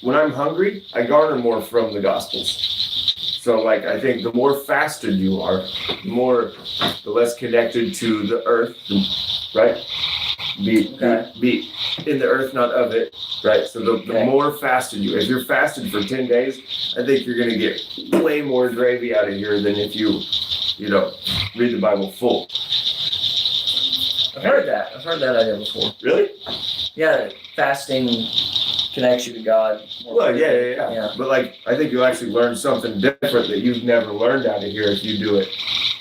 when I'm hungry, I garner more from the gospels. So, like, I think the more fasted you are, the less connected to the earth, right? Be in the earth, not of it, right? So the more fasted if you're fasted for 10 days, I think you're going to get way more gravy out of here than if you read the Bible full. I've heard that idea before. Really? Yeah, fasting connects you to God. Well, yeah. But like, I think you'll actually learn something different that you've never learned out of here if you do it.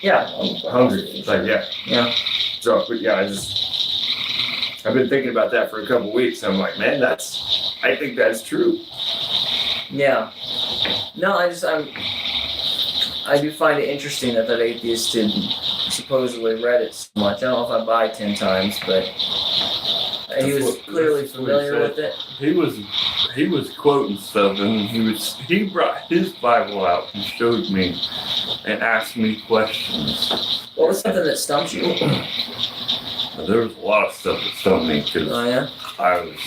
Yeah. Hungry. It's like, yeah. So, but yeah, I've been thinking about that for a couple weeks. I'm like, man, I think that's true. Yeah. No, I do find it interesting that atheist did supposedly read it so much. I don't know if I buy 10 times, but he was clearly familiar with it. He was quoting stuff, and he brought his Bible out and showed me and asked me questions. What was something that stumped you? There was a lot of stuff that stumped me because I was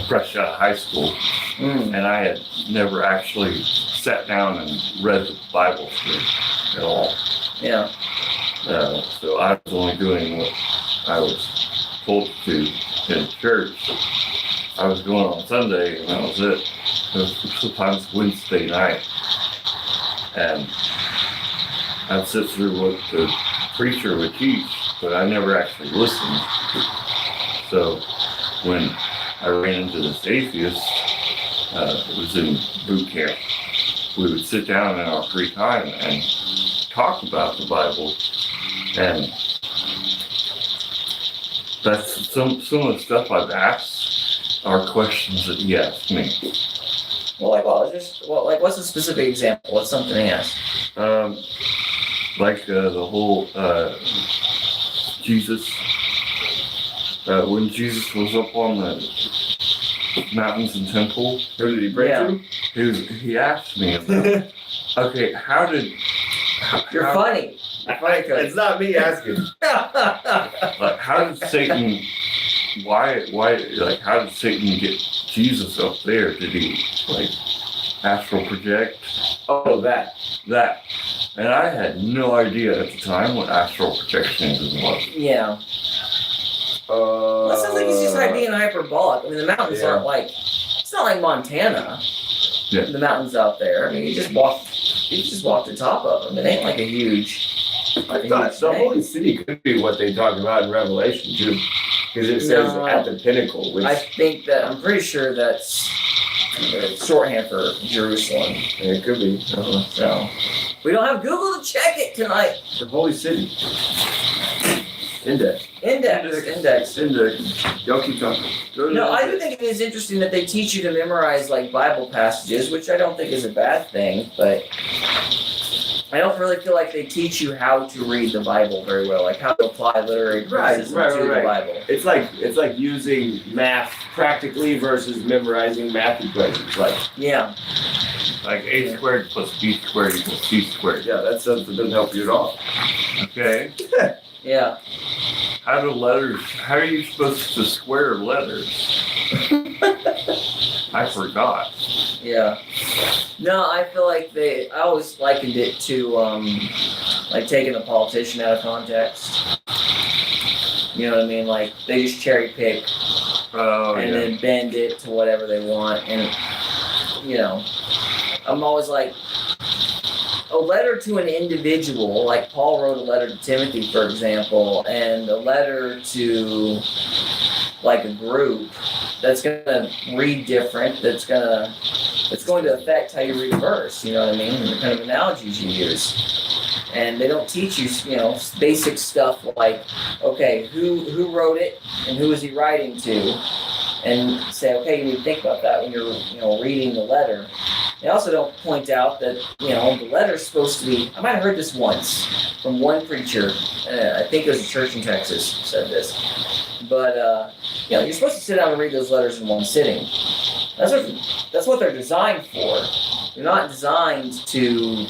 fresh out of high school, and I had never actually sat down and read the Bible through at all. Yeah. So I was only doing what I was told to in church. I was going on Sunday, and that was it. It was sometimes Wednesday night, and I'd sit through what the preacher would teach, but I never actually listened. So when I ran into this atheist, it was in boot camp. We would sit down in our free time and talk about the Bible, and that's some of the stuff I've asked are questions that he asked me. Well, like what? What's a specific example? What's something he asked? The whole Jesus. When Jesus was up on the mountains and temple, who did he pray to? He asked me about, okay, You're funny. It's not me asking. Like, how did Satan, how did Satan get Jesus up there? Did he, astral project? Oh, that. And I had no idea at the time what astral projection was. Yeah. Well, it sounds like he's just being hyperbolic. I mean, the mountains aren't it's not like Montana. Yeah. The mountains out there. I mean, you just walk the top of them. It ain't like a huge. I thought the Holy City could be what they talk about in Revelation too, because it says at the pinnacle. Which I'm pretty sure that's shorthand for Jerusalem. It could be. So we don't have Google to check it tonight. The Holy City. Index. Y'all keep talking. No, I do think it is interesting that they teach you to memorize Bible passages, which I don't think is a bad thing, but I I don't really feel like they teach you how to read the Bible very well, like how to apply literary criticism to the Bible. It's like using math practically versus memorizing math equations. Like Like A squared plus B squared equals C squared. yeah, that stuff doesn't help you at all. Okay. Yeah. How are you supposed to square letters? I forgot. Yeah. No, I feel like I always likened it to, like taking a politician out of context. You know what I mean? Like, they just cherry pick and then bend it to whatever they want. And, you know, I'm always like, a letter to an individual, like Paul wrote a letter to Timothy, for example, and a letter to, like, a group that's going to read different, it's going to affect how you read a verse, you know what I mean, and the kind of analogies you use. And they don't teach you, you know, basic stuff like, okay, who wrote it and who is he writing to? And say, okay, you need to think about that when you're, you know, reading the letter. They also don't point out that, you know, the letter's supposed to be, I might have heard this once from one preacher, I think it was a church in Texas said this, but, you know, you're supposed to sit down and read those letters in one sitting. That's what they're designed for. They're not designed to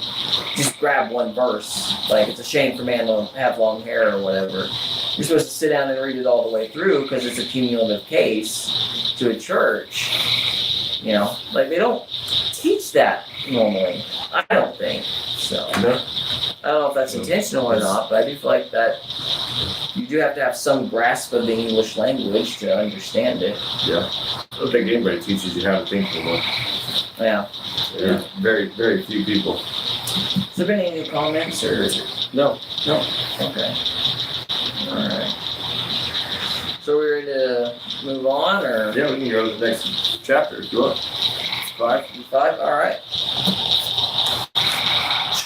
just grab one verse, like it's a shame for man to have long hair or whatever. You're supposed to sit down and read it all the way through because it's a cumulative case to a church. You know, like they don't teach that normally. I don't think so. No. I don't know if that's intentional or not, but I do feel like that you do have to have some grasp of the English language to understand it. Yeah. I don't think anybody teaches you how to think anymore. Yeah. There's very, very few people. Has there been any comments or? No. No. Okay. All right. So we're ready to move on, or? Yeah, we can go to the next chapter if you want. 5. All right.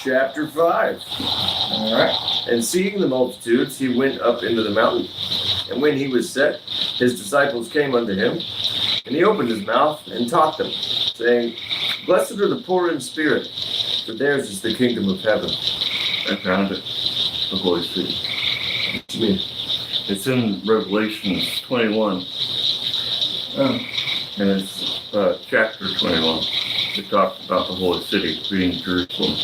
Chapter 5. All right. And seeing the multitudes, he went up into the mountain. And when he was set, his disciples came unto him. And he opened his mouth and taught them, saying, Blessed are the poor in spirit, for theirs is the kingdom of heaven. I found it. The Holy City. What do you mean? It's in Revelation 21. Oh. And it's chapter 21. It talks about the Holy City being Jerusalem.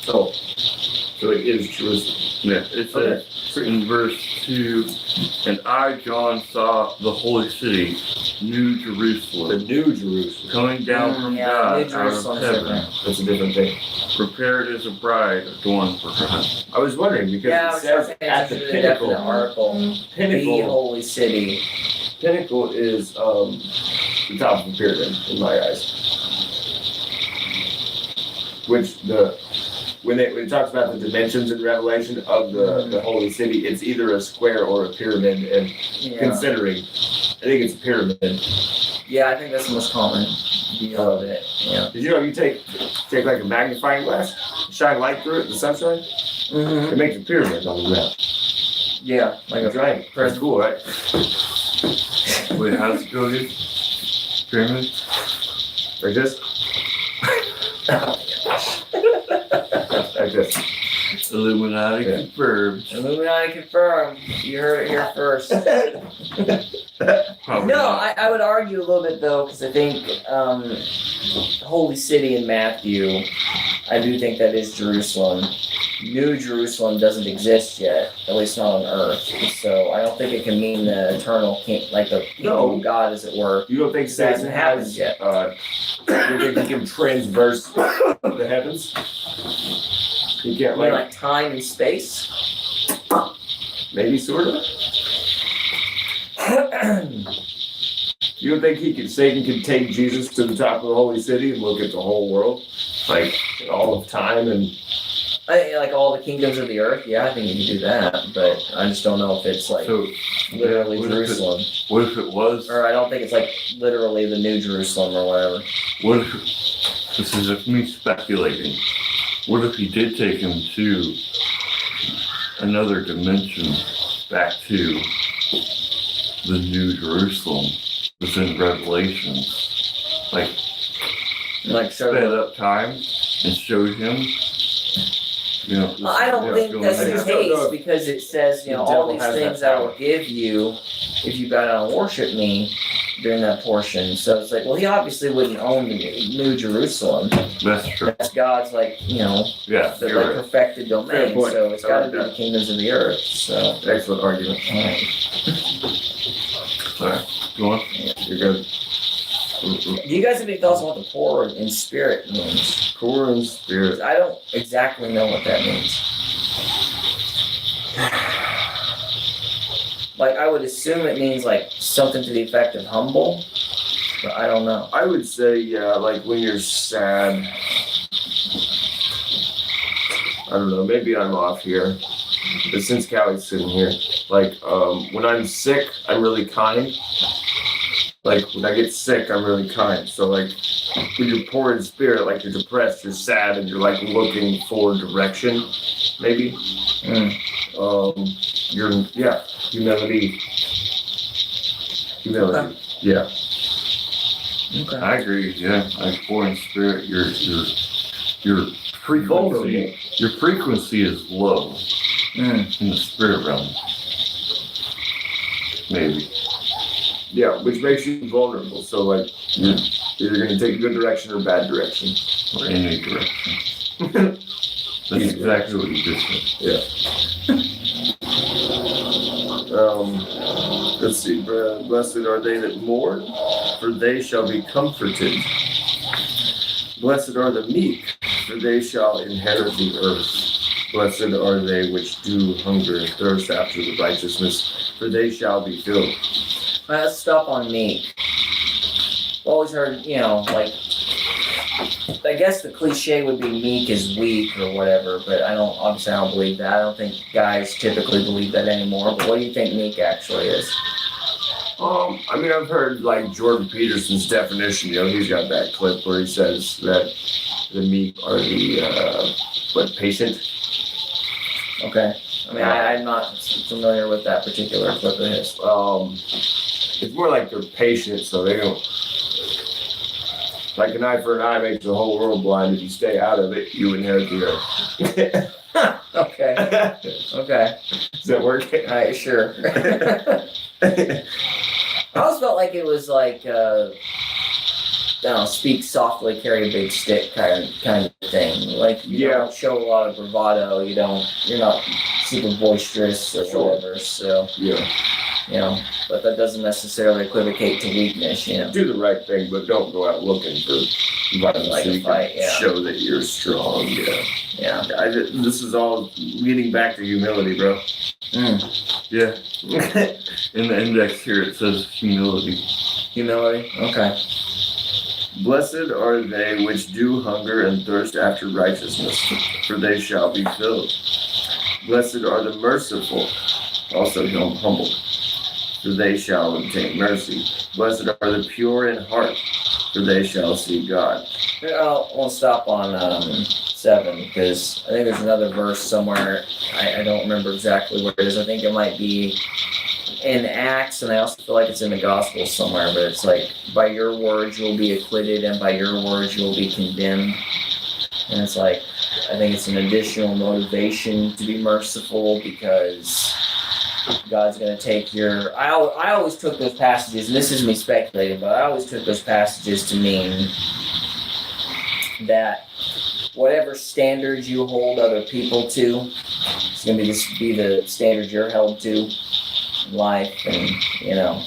Oh, so it is Jerusalem. Yeah, it says in verse 2, and I, John, saw the Holy City, New The Jerusalem, New Jerusalem. coming down from God New out of Jerusalem's heaven, different. That's a different thing. prepared as a bride adorned for her husband. I was wondering because Yeah, I it was says paying at the attention to the definite pinnacle. article. The Pinnacle. Holy City. Pinnacle is the top of the pyramid in my eyes. Which when it talks about the dimensions in Revelation of the holy city, it's either a square or a pyramid. And Yeah. considering, I think it's a pyramid. Yeah, I think that's the most common view of it. Yeah. Did you know you take like a magnifying glass, shine light through it, the sunshine, Mm-hmm. it makes a pyramid on the ground. Yeah, like a Right. That's cool, right? Wait, how's it go again? Pyramid? Like this. Like this. Illuminati Yeah. confirmed. Illuminati confirmed. You heard it here first. Probably No, not. I would argue a little bit though, because I think Holy City in Matthew, I do think that is Jerusalem. New Jerusalem doesn't exist yet, at least not on earth. So I don't think it can mean the eternal king, like the kingdom of God, as it were. You don't think That Satan hasn't happened has, yet. you think he can transverse the heavens? He can't I mean, like time and space. maybe sort of. You don't think Satan can take Jesus to the top of the holy city and look at the whole world, like all of time and Like all the kingdoms of the earth, yeah, I think you can do that, but I just don't know if it's like So, literally what if it- Jerusalem. what if it was? Or I don't think it's like literally the New Jerusalem or whatever. What if, this is just me speculating, what if he did take him to another dimension, back to the New Jerusalem within Revelations? Like, Like so. sped up time and showed him You know, I don't think that's I the just don't know case if because it says, you know, the all devil these has that things I will power. give you if you bow down and worship me during that portion. So it's like, well, he obviously wouldn't own the New Jerusalem. That's true. That's God's, like, you know, Yeah, the you're like right. perfected Fair domain. point. So it's I got to like be that. the kingdoms of the earth. So, Excellent argument. all right. Sorry. Go on. You're good. Do you guys have any thoughts on what the poor in spirit means? Poor in spirit. 'Cause I don't exactly know what that means. Like, I would assume it means like something to the effect of humble, but I don't know. I would say, yeah, like when you're sad. I don't know, maybe I'm off here. But since Callie's sitting here, like when I'm sick, I'm really kind. Like when I get sick, I'm really kind. So like when you're poor in spirit, like you're depressed, you're sad, and you're like looking for direction, maybe. Humility. Yeah. Okay. I agree. Yeah, like poor in spirit, your frequency, Vulnerable. your frequency is low in the spirit realm. Maybe. Yeah, which makes you vulnerable. So like you're either gonna take a good direction or a bad direction. Or any direction. That's exactly what you just said. Let's see. Blessed are they that mourn, for they shall be comforted. Blessed are the meek, for they shall inherit the earth. Blessed are they which do hunger and thirst after the righteousness, for they shall be filled. Let's stop on meek. Always heard, you know, like, I guess the cliche would be meek is weak or whatever, but I don't believe that. I don't think guys typically believe that anymore. But what do you think meek actually is? I mean, I've heard like Jordan Peterson's definition. You know, he's got that clip where he says that the meek are the patient. Okay. I mean, I'm not familiar with that particular clip of his. It's more like they're patient, so they don't. Like an eye for an eye makes the whole world blind. If you stay out of it, you inherit the earth. Okay. Okay. Does that work? All right, sure. I always felt like it was like, I don't know, speak softly, carry a big stick kind of thing. Like, you don't show a lot of bravado. You're not super boisterous or whatever. So, Yeah. you know, but that doesn't necessarily equivocate to weakness, you know. Do the right thing, but don't go out looking for violence. Like so a you fight, can yeah. show that you're strong. Yeah. Yeah. This is all leading back to humility, bro. Yeah. In the index here it says humility. Humility? Okay. Blessed are they which do hunger and thirst after righteousness, for they shall be filled. Blessed are the merciful, also humble, for they shall obtain mercy. Blessed are the pure in heart, for they shall see God. I'll stop on 7 because I think there's another verse somewhere. I don't remember exactly where it is. I think it might be in Acts, and I also feel like it's in the Gospels somewhere. But it's like, by your words you will be acquitted, and by your words you will be condemned. And it's like, I think it's an additional motivation to be merciful because God's going to take your... I always took those passages, and this is me speculating, but I always took those passages to mean that whatever standards you hold other people to, it's going to be the standards you're held to in life. And, you know,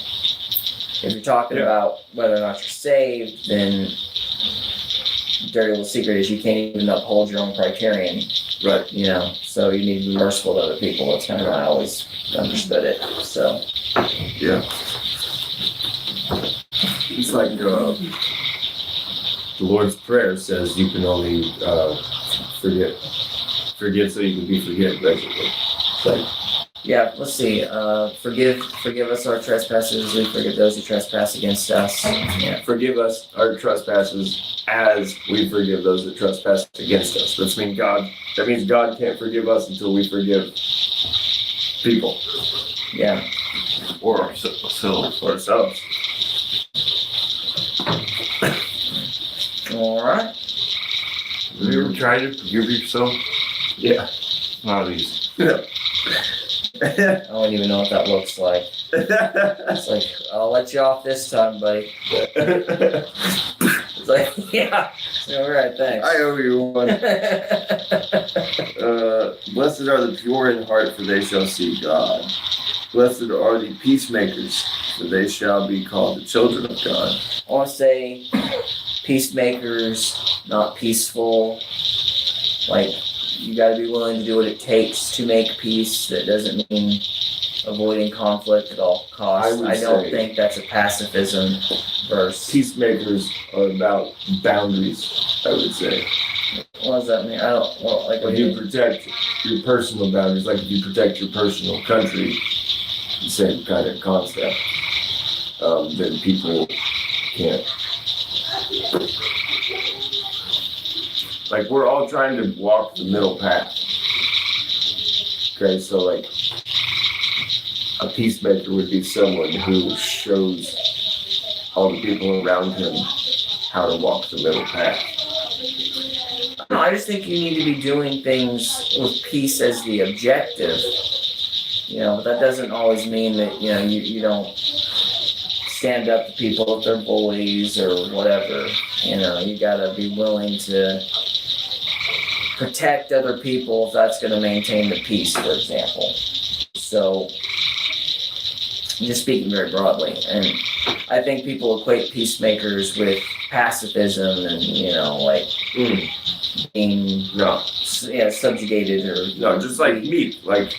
if you're talking about whether or not you're saved, then the dirty little secret is you can't even uphold your own criterion. Right. You know, so you need to be merciful to other people. That's kind of how I always understood it. So, Yeah. It's like the Lord's Prayer says you can only forgive so you can be forgiven, basically. It's like, yeah, let's see. Forgive us our trespasses as we forgive those who trespass against us. Yeah. forgive us our trespasses as we forgive those that trespass against us. That means God can't forgive us until we forgive people. Yeah. Or ourselves. Or ourselves. All right. Have you ever tried to forgive yourself? Yeah. It's not easy. I don't even know what that looks like. It's like, I'll let you off this time, buddy. It's like, yeah. All right, thanks. I owe you one. Blessed are the pure in heart, for they shall see God. Blessed are the peacemakers, for they shall be called the children of God. I want to say peacemakers, not peaceful. Like, you got to be willing to do what it takes to make peace. That doesn't mean avoiding conflict at all costs. I don't think that's a pacifism verse. Peacemakers are about boundaries, I would say. What does that mean? I don't, well, like, If you protect your personal boundaries, like if you protect your personal country, the same kind of concept, then people can't. Like, we're all trying to walk the middle path. Okay, so like, a peacemaker would be someone who shows all the people around him how to walk the middle path. No, I just think you need to be doing things with peace as the objective. You know, but that doesn't always mean that, you know, you don't stand up to people if they're bullies or whatever. You know, you gotta be willing to protect other people if that's gonna maintain the peace, for example. So, I'm just speaking very broadly. And I think people equate peacemakers with pacifism and, you know, like being No, subjugated or no, just like meat, like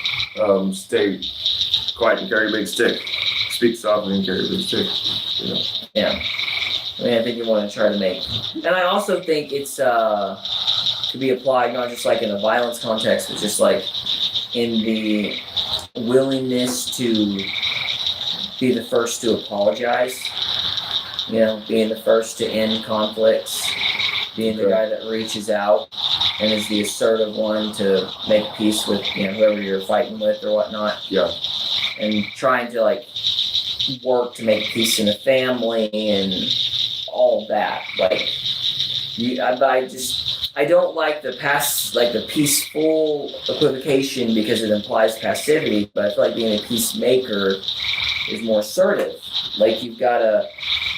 stay quiet and carry a big stick, speak softly and carry a big stick. You know. yeah. I mean, I think you want to try to make, and I also think it's to be applied not just like in a violence context, but just like in the willingness to be the first to apologize. You know, being the first to end conflicts, being the guy that reaches out and is the assertive one to make peace with, you know, whoever you're fighting with or whatnot. Yeah. And trying to like work to make peace in the family and all of that. Like, I don't like the peaceful equivocation because it implies passivity, but I feel like being a peacemaker is more assertive. Like, you've got to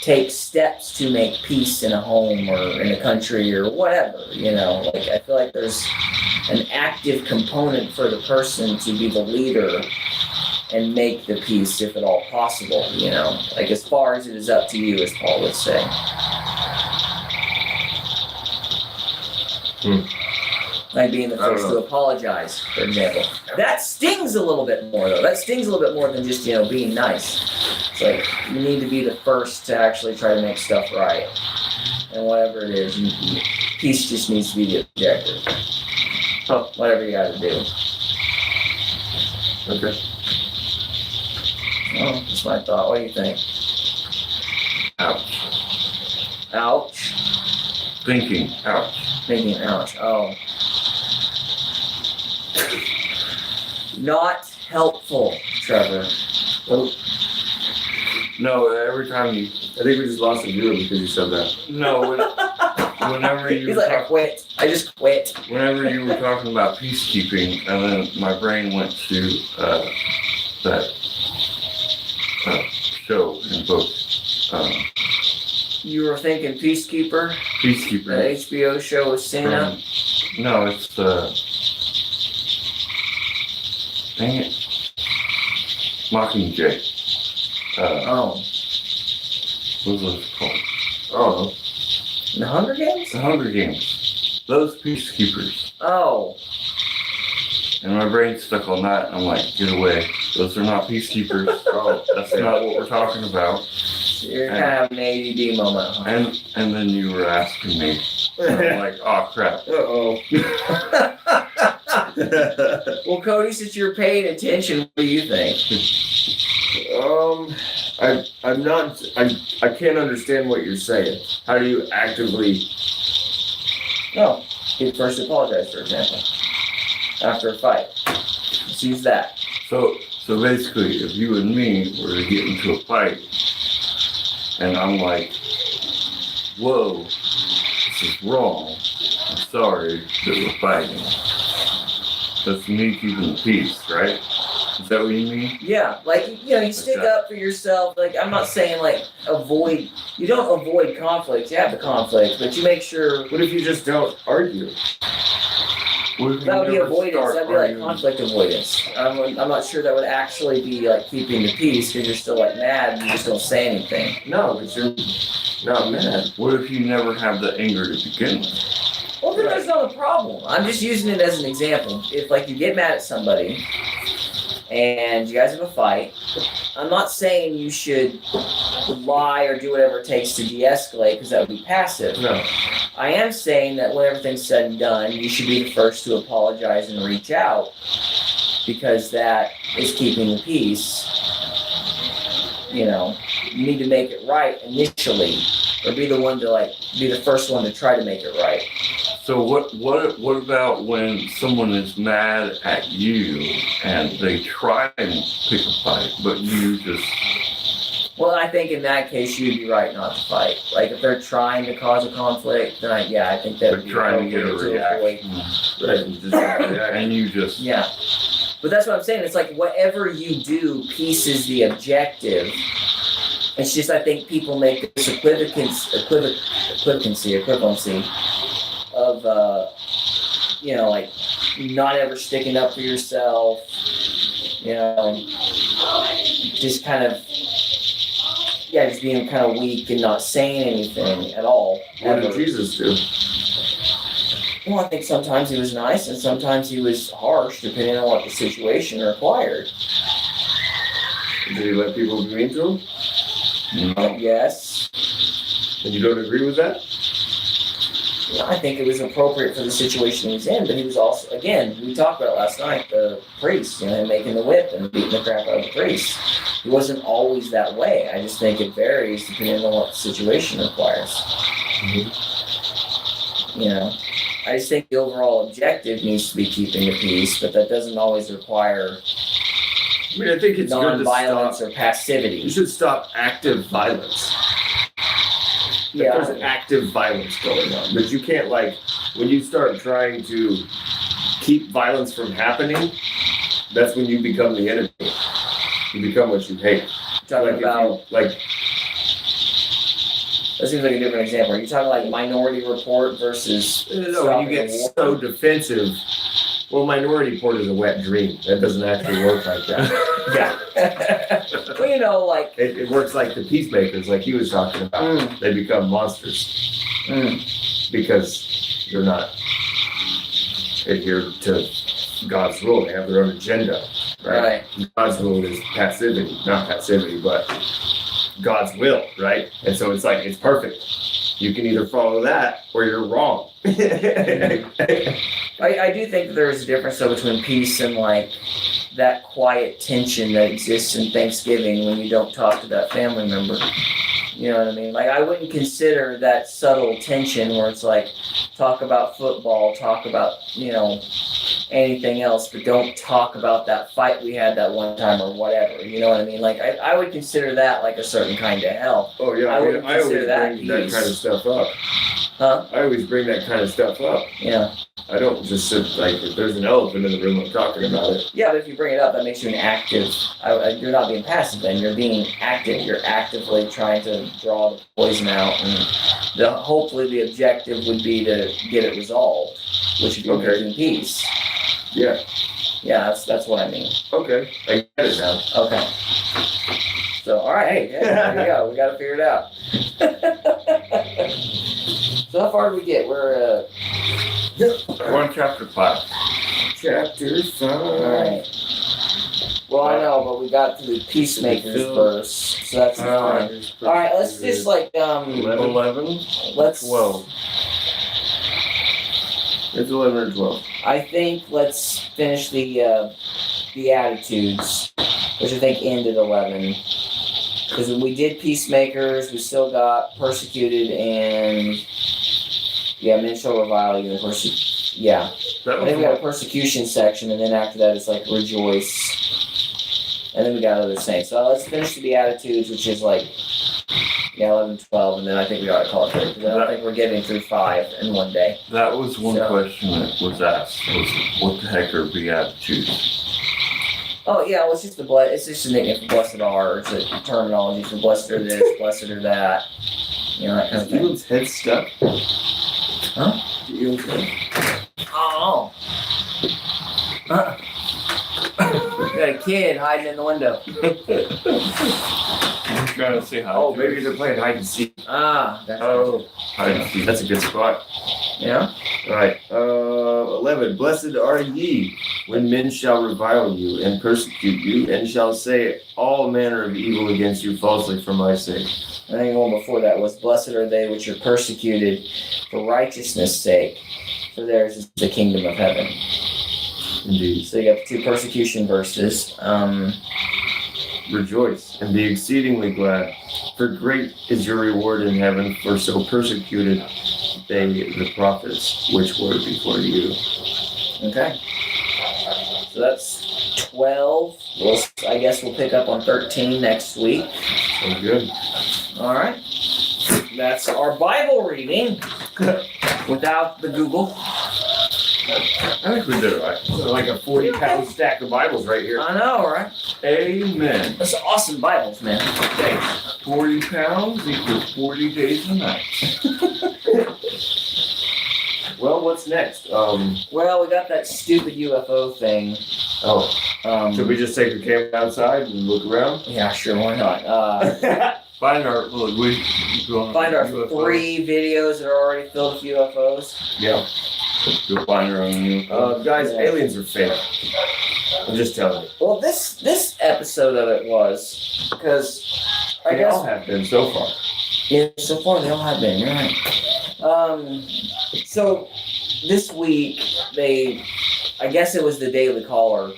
take steps to make peace in a home or in a country or whatever, you know. Like, I feel like there's an active component for the person to be the leader and make the peace if at all possible, you know. Like, as far as it is up to you, as Paul would say. Like being the first to apologize, for example. That stings a little bit more, though. That stings a little bit more than just, you know, being nice. It's like, you need to be the first to actually try to make stuff right. And whatever it is, peace just needs to be the objective. Whatever you gotta do. Okay. Well, that's my thought. What do you think? Ouch. Ouch. Thinking. Ouch. Thinking, ouch. Oh. Not helpful, Trevor. Well, No, every time you. I think we just lost a viewer because you said that. No, whenever you. He's like, I quit. I just quit. Whenever you were talking about peacekeeping, and then my brain went to that show and book. You were thinking Peacekeeper? Peacekeeper. The HBO show with Cena? No, it's dang it. Mockingjay. Oh. What was it called? Oh. The Hunger Games? The Hunger Games. Those peacekeepers. Oh. And my brain stuck on that, and I'm like, get away. Those are not peacekeepers. Oh, that's not what we're talking about. You're kind of having an ADD moment, huh? And then you were asking me. And I'm like, oh crap. Uh-oh. Well, Cody, since you're paying attention, what do you think? I'm not. I can't understand what you're saying. How do you actively? No. He first apologized, for example. After a fight. Let's use that. So basically, if you and me were to get into a fight, and I'm like, whoa, this is wrong. I'm sorry that we're fighting. That's me keeping the peace, right? Is that what you mean? Yeah, like, you stick up for yourself. Like, I'm not saying, like, you don't avoid conflict. You have the conflict, but you make sure. What if you just don't argue? That would be avoidance. That'd be like conflict avoidance. I'm not sure that would actually be like keeping the peace because you're still like mad and you just don't say anything. No, but you're not mad. What if you never have the anger to begin with? Well, then that's not a problem. I'm just using it as an example. If like you get mad at somebody and you guys have a fight, I'm not saying you should lie or do whatever it takes to de-escalate because that would be passive. No. I am saying that when everything's said and done, you should be the first to apologize and reach out because that is keeping the peace. You need to make it right initially, or be the first one to try to make it right. So what about when someone is mad at you and they try and pick a fight, but you just... Well, I think in that case you'd be right not to fight. Like if they're trying to cause a conflict, then I think that would be trying to get a reaction. Right. And you just... Yeah. But that's what I'm saying. It's like whatever you do, peace is the objective. It's just I think people make this equivalency of like not ever sticking up for yourself, just kind of just being kind of weak and not saying anything at all. What did Jesus do? Well, I think sometimes he was nice and sometimes he was harsh, depending on what the situation required. Did he let people be mean to him? Yes. And you don't agree with that? I think it was appropriate for the situation he was in, but he was also, again, we talked about it last night, the priest, making the whip and beating the crap out of the priest. He wasn't always that way. I just think it varies depending on what the situation requires. Mm-hmm. I just think the overall objective needs to be keeping the peace, but that doesn't always require I think it's good to non-violence stop. or passivity. You should stop active violence. Yeah. There's active violence going on, but you can't when you start trying to keep violence from happening, that's when you become the enemy. You become what you hate. Talking about that seems like a different example. Are you talking like Minority Report versus? No, when you get so defensive. Well, Minority Report is a wet dream. That doesn't actually work like that. Yeah. Well, it works like the peacemakers, like he was talking about. They become monsters because they're not adhered to God's rule. They have their own agenda, right? God's rule is not passivity, but God's will, right? And so it's like it's perfect. You can either follow that or you're wrong. I do think there's a difference though between peace and that quiet tension that exists in Thanksgiving when you don't talk to that family member. You know what I mean? I wouldn't consider that subtle tension where it's talk about football, talk about, anything else, but don't talk about that fight we had that one time or whatever. You know what I mean? I would consider that a certain kind of hell. Oh yeah, I always bring that kind of stuff up. Huh? I always bring that kind of stuff up. Yeah. I don't just sit if there's an elephant in the room, I'm talking about it. Yeah, but if you bring it up, that makes you an active. You're not being passive then. You're being active. You're actively trying to draw the poison out, and hopefully the objective would be to get it resolved, which would be making peace. Yeah. Yeah, that's what I mean. Okay, I get it now. Okay. So, all right, hey, there we go. We got to figure it out. So how far did we get? We're on chapter 5. Chapter 5. All right. Well, I know, but we got to the peacemakers verse, so that's 9. All right, let's just 11. Let's 12. It's 11 or 12. I think let's finish the Beatitudes, which I think ended 11. Because we did peacemakers, we still got persecuted and men shall revile you and persecute. Yeah. I think we got a persecution section, and then after that it's rejoice. And then we got other saints. So let's finish the Beatitudes, which is Yeah, 11, 12, and then I think we ought to call it 30, because I don't think we're getting through 5 in one day. That was one question that was asked, was what the heck are Beatitudes? Oh, yeah, well, it's just it's just a nickname for blessed are, or it's a terminology for blessed are this, blessed are that, that kind of thing. Eagle's head stuck? Huh? The eagle's head? Oh. Got a kid hiding in the window. I'm trying to see how. Oh, maybe they're playing hide and seek. That's hide and seek. That's a good spot. Yeah. All right. 11. Blessed are ye when men shall revile you and persecute you, and shall say all manner of evil against you falsely for my sake. I think the one before that was, blessed are they which are persecuted for righteousness' sake, for theirs is the kingdom of heaven. Indeed. So you got the 2 persecution verses. Rejoice and be exceedingly glad, for great is your reward in heaven, for so persecuted they the prophets which were before you. Okay. So that's 12. I guess we'll pick up on 13 next week. Sounds good. All right. That's our Bible reading without the Google. I think we did it right. Like a 40-pound stack of Bibles right here. I know, right? Amen. That's awesome Bibles, man. Thanks. 40 pounds equals 40 days and nights. Well, what's next? Well, we got that stupid UFO thing. Should we just take the camera outside and look around? Yeah, sure, why not? Find our 3 videos that are already filled with UFOs. Yeah. Go find our own. Guys, aliens are fake. I'm just telling you. Well, this episode of it was, because I They guess all have been so far. Yeah, so far they all have been, you're right. So this week I guess it was the Daily Caller.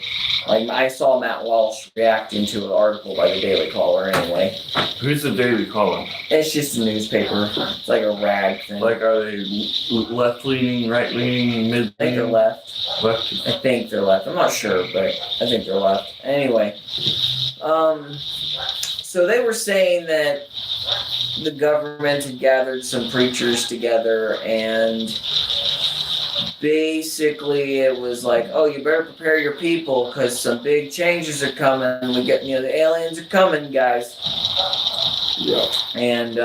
Like, I saw Matt Walsh reacting to an article by the Daily Caller anyway. Who's the Daily Caller? It's just a newspaper. It's like a rag thing. Like, are they left-leaning, right-leaning, I think they're mid-leaning? left. Left? I think they're left. I'm not sure, but I think they're left. Anyway, so they were saying that the government had gathered some preachers together, and basically it was like, oh, you better prepare your people because some big changes are coming. We get, the aliens are coming, guys. Yeah. And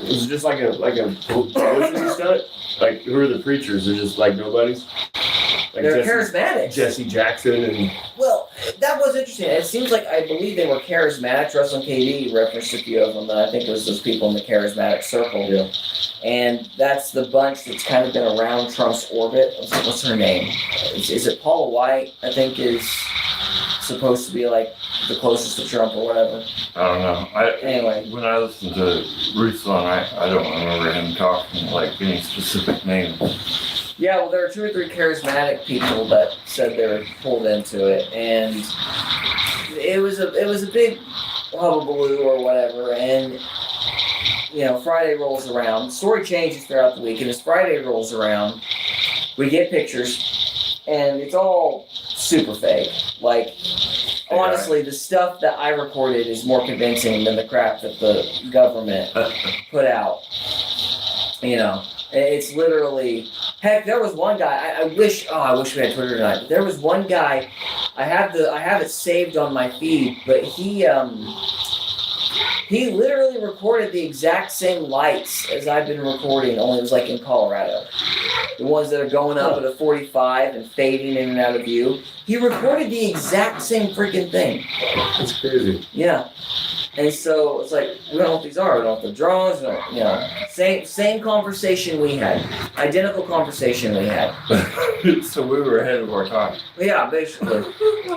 Is it just like a publicity stunt? Like, who are the preachers? They're just like nobodies? Like they're charismatic. Jesse Jackson and... Well, that was interesting. It seems like, I believe they were charismatic. Russell KD referenced a few of them. I think it was those people in the charismatic circle. Yeah. And that's the bunch that's kind of been around Trump's orbit. What's her name? Is it Paula White? I think is supposed to be like the closest to Trump or whatever. I don't know. Anyway. When I listened to Ruslan, I don't remember him talking like any specific name. Yeah, well, there were 2 or 3 charismatic people that said they were pulled into it, and it was a big hubbubaloo or whatever. And Friday rolls around. Story changes throughout the week, and as Friday rolls around, we get pictures, and it's all super fake. Like, honestly, the stuff that I recorded is more convincing than the crap that the government put out. It's literally, heck, there was one guy, I wish we had Twitter tonight, but there was one guy, I have it saved on my feed, but he literally recorded the exact same lights as I've been recording, only it was like in Colorado. The ones that are going up at a 45 and fading in and out of view. He recorded the exact same freaking thing. That's crazy. Yeah. And so it's like, we don't know what these are. We don't know what the drones, same conversation we had. Identical conversation we had. So we were ahead of our time. Yeah, basically.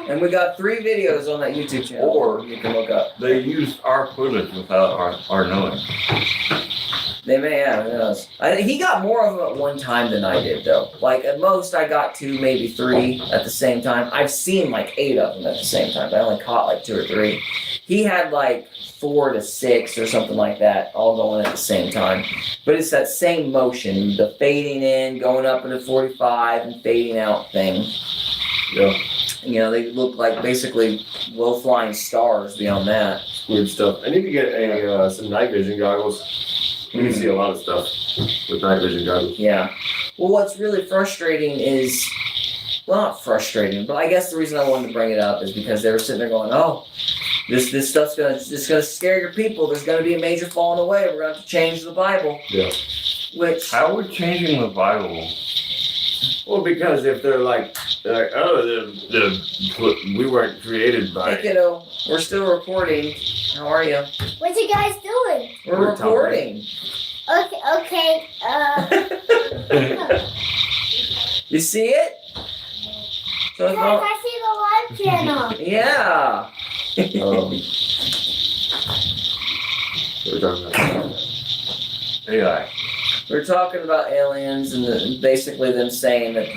And we got 3 videos on that YouTube channel. Or you can look up. They used our footage without our knowing. They may have, who knows. He got more of them at one time than I did, though. Like, at most, I got 2, maybe 3 at the same time. I've seen like 8 of them at the same time, but I only caught like 2 or 3. He had like 4 to 6 or something like that, all going at the same time. But it's that same motion, the fading in, going up into 45, and fading out thing. Yeah. They look like basically low-flying stars beyond that. Weird stuff. I need to get some night vision goggles. You can see a lot of stuff with night vision goggles. Yeah. Well, what's really frustrating is, well, not frustrating, but I guess the reason I wanted to bring it up is because they were sitting there going, oh, this stuff's gonna scare your people. There's gonna be a major falling away. We're gonna have to change the Bible. Yeah. Which, How would changing the Bible? Well, because if they're like oh, we weren't created by. hey kiddo, we're still recording. How are you? What you guys doing? We're recording. Okay. You see it? So Guys, I see the live channel. yeah. What are we talking about? AI. We're talking about aliens and basically them saying that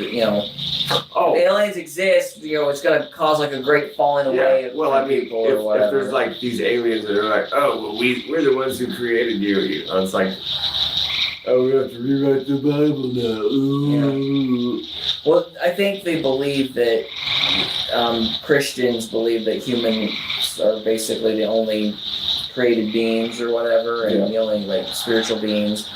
Oh, aliens exist. It's going to cause like a great falling away of well, I mean, people or if whatever. there's like these aliens that are like, oh, well, we're the ones who created you. It's like, oh, we have to rewrite the Bible now. Ooh. Well, I think they believe that Christians believe that humans are basically the only created beings or whatever, and the only like spiritual beings.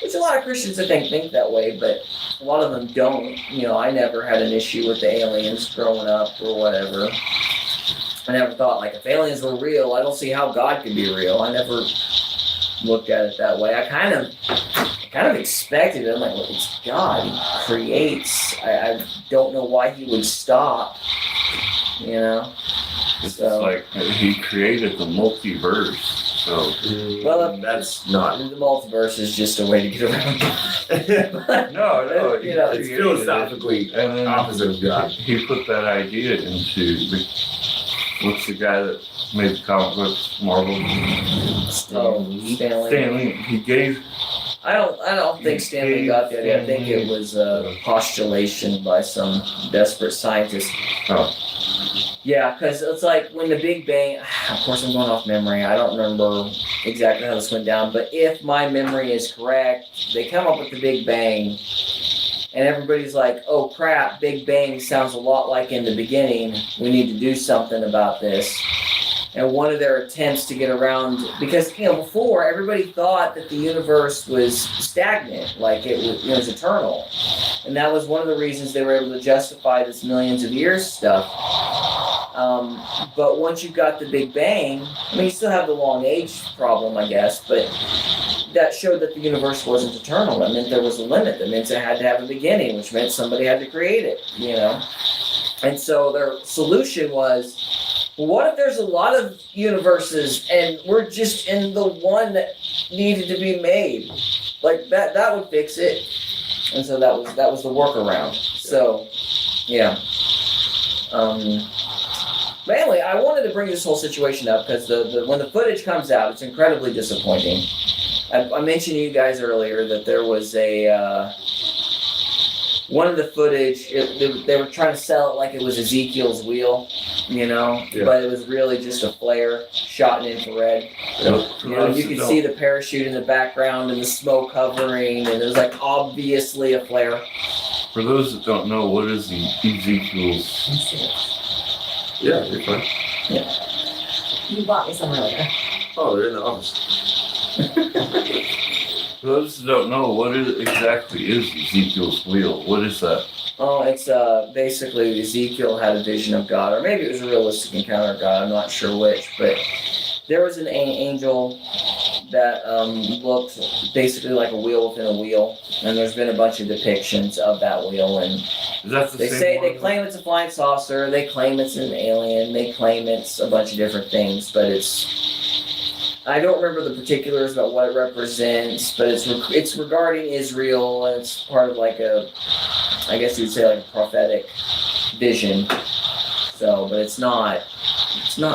Which a lot of Christians I think that way, but a lot of them don't. I never had an issue with the aliens growing up or whatever. I never thought like if aliens were real, I don't see how God could be real. I never looked at it that way. I kind of expected it. I'm like, well, it's God. He creates. I don't know why he would stop. It's So like he created the multiverse. So well, that's not. the multiverse is just a way to get around it. no, You know, It's philosophically and then opposite of God. he put that idea into what's the guy that made the comic books, Marvel? Stanley. Stanley. He gave. I don't think Stanley got the idea. I think it was a postulation by some desperate scientist. Oh. Yeah, because it's like when the Big Bang, of course I'm going off memory, I don't remember exactly how this went down, but if my memory is correct, they come up with the Big Bang, and everybody's like, oh crap, Big Bang sounds a lot like in the beginning, we need to do something about this. And one of their attempts to get around, because before everybody thought that the universe was stagnant, like it was eternal, and that was one of the reasons they were able to justify this millions of years stuff. But once you got the Big Bang, you still have the long age problem, I guess, but that showed that the universe wasn't eternal. That meant there was a limit. That meant it had to have a beginning, which meant somebody had to create it. And so their solution was, what if there's a lot of universes and we're just in the one that needed to be made? Like that would fix it. And so that was the workaround. So, yeah. But anyway, I wanted to bring this whole situation up because when the footage comes out, it's incredibly disappointing. I mentioned to you guys earlier that there was one of the footage, they were trying to sell it like it was Ezekiel's wheel, but it was really just a flare shot in infrared. You could see the parachute in the background and the smoke hovering, and it was like obviously a flare. For those that don't know, what is the Ezekiel's? Yeah, you're fine. Yeah. You bought me some earlier. Oh, they're in the office. For those that don't know, what exactly is Ezekiel's wheel? What is that? Oh, it's basically Ezekiel had a vision of God, or maybe it was a realistic encounter of God, I'm not sure which, but there was an angel that looked basically like a wheel within a wheel, and there's been a bunch of depictions of that wheel, and Is that the they same one? they claim it's a flying saucer, they claim it's an alien, they claim it's a bunch of different things, but I don't remember the particulars about what it represents, but it's regarding Israel, and it's part of like I guess you'd say like a prophetic vision. So, but it's not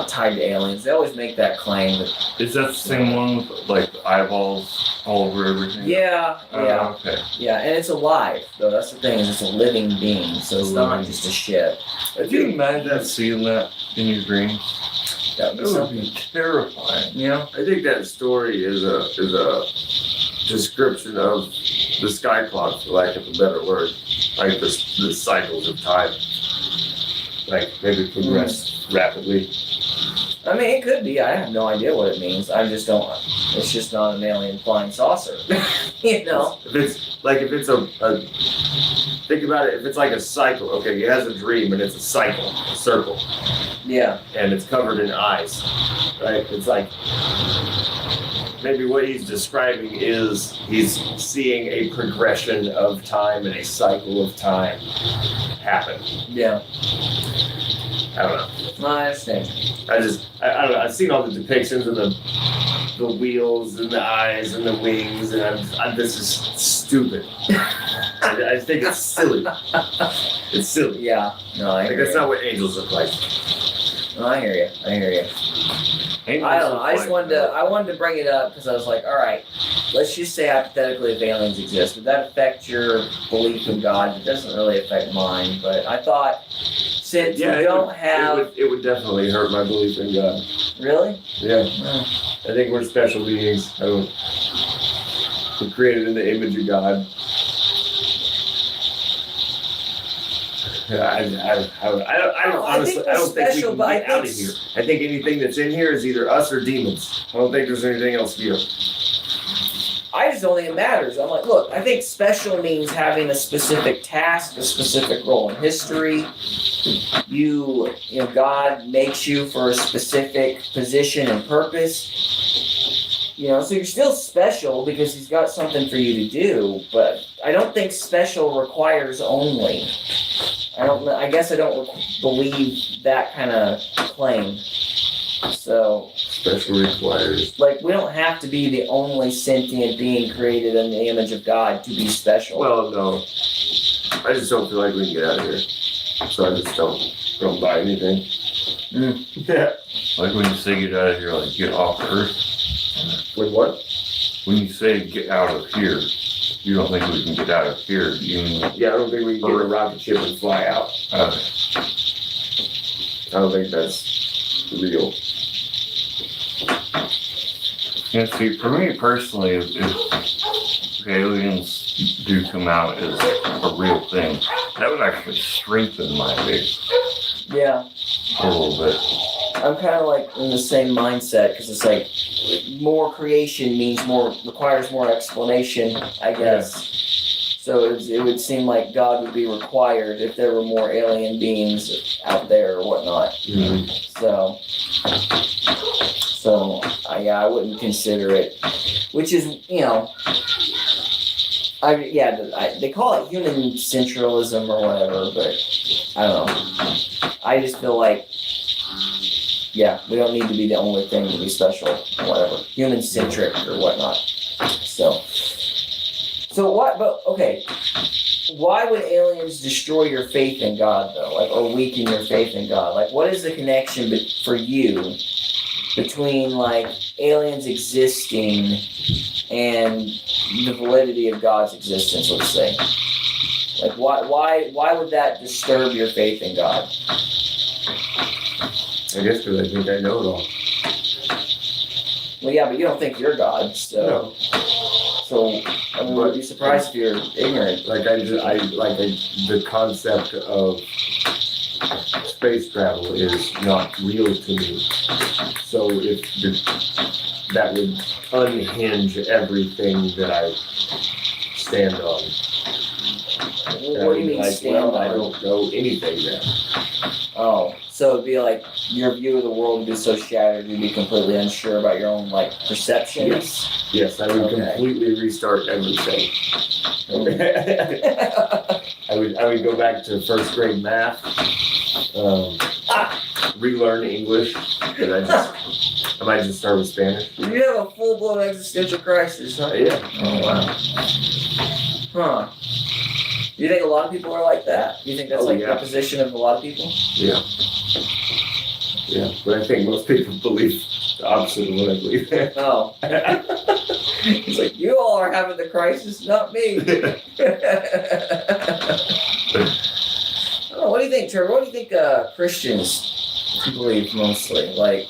tied to aliens. They always make that claim, but Is that the same one with like the eyeballs all over everything? yeah. Okay. Yeah, and it's alive, though. That's the thing, is it's a living being, so it's not just a ship. Could you imagine seeing that in your dreams? That would It be would something. be terrifying. I think that story is a description of the sky clock, for lack of a better word, like the cycles of time. like maybe progress rapidly. I mean, it could be. I have no idea what it means. I just don't. It's just not an alien flying saucer. You know? If it's a think about it, if it's like a cycle, okay, he has a dream and it's a cycle, a circle, Yeah. and it's covered in eyes, right? It's like, maybe what he's describing is he's seeing a progression of time and a cycle of time happen. Yeah. I don't know. No, I understand. I don't know. I've seen all the depictions of the wheels and the eyes and the wings, and this is stupid. I think it's silly. It's silly. Yeah. No, I hear Like, that's you. not what angels look like. No, I hear you. I hear you. I don't know. I just wanted to bring it up because I was like, all right, let's just say hypothetically if aliens exist, would that affect your belief in God? It doesn't really affect mine, but I thought since you don't have it would definitely hurt my belief in God. really. Yeah. Oh. I think we're special beings. We're created in the image of God. I don't think we can get out of here. I think anything that's in here is either us or demons. I don't think there's anything else here. I just don't think it matters. I'm like, look, I think special means having a specific task, a specific role in history. You know, God makes you for a specific position and purpose. You know, so you're still special because he's got something for you to do, but I don't think special requires only. I guess I don't believe that kind of claim. So, Special requires. like, we don't have to be the only sentient being created in the image of God to be special. Well, no. I just don't feel like we can get out of here. So I just don't buy anything. Yeah. Like when you say get out of here, like get off Earth. With what? When you say get out of here, you don't think we can get out of here. You mean Yeah, I don't think we can get a rocket ship and fly out. I don't think that's real. yeah, see, for me personally, if aliens do come out as a real thing, that would actually strengthen my faith Yeah, a little bit. I'm kind of like in the same mindset because it's like more creation requires more explanation, I guess. So it would seem like God would be required if there were more alien beings out there or whatnot. Mm-hmm. So I wouldn't consider it, which is, you know, they call it human centralism or whatever, but I don't know. I just feel like, yeah, we don't need to be the only thing to be special or whatever, human centric or whatnot. So what? But okay, why would aliens destroy your faith in God though? Like, or weaken your faith in God? Like, what is the connection for you between like aliens existing and the validity of God's existence? Let's say, like, why would that disturb your faith in God? I guess because I think I know it all. Well, yeah, but you don't think you're God, so. No. So, I mean, would be surprised if you're ignorant. Like the concept of space travel is not real to me. So that would unhinge everything that I stand on. What do you mean stand on? I don't know anything then. Oh, so it'd be like your view of the world would be so shattered you'd be completely unsure about your own like perceptions. Yes, I would Okay. completely restart everything. I would go back to first grade math, relearn English, and I might just start with Spanish. You have a full-blown existential crisis, huh? Yeah. Oh wow. Huh. Do you think a lot of people are like that? Do you think that's Oh, like yeah. the position of a lot of people? Yeah. Yeah, but I think most people believe the opposite of what I believe. Oh. It's like, you all are having the crisis, not me. I don't know, what do you think, Trevor? What do you think Christians believe mostly? Like,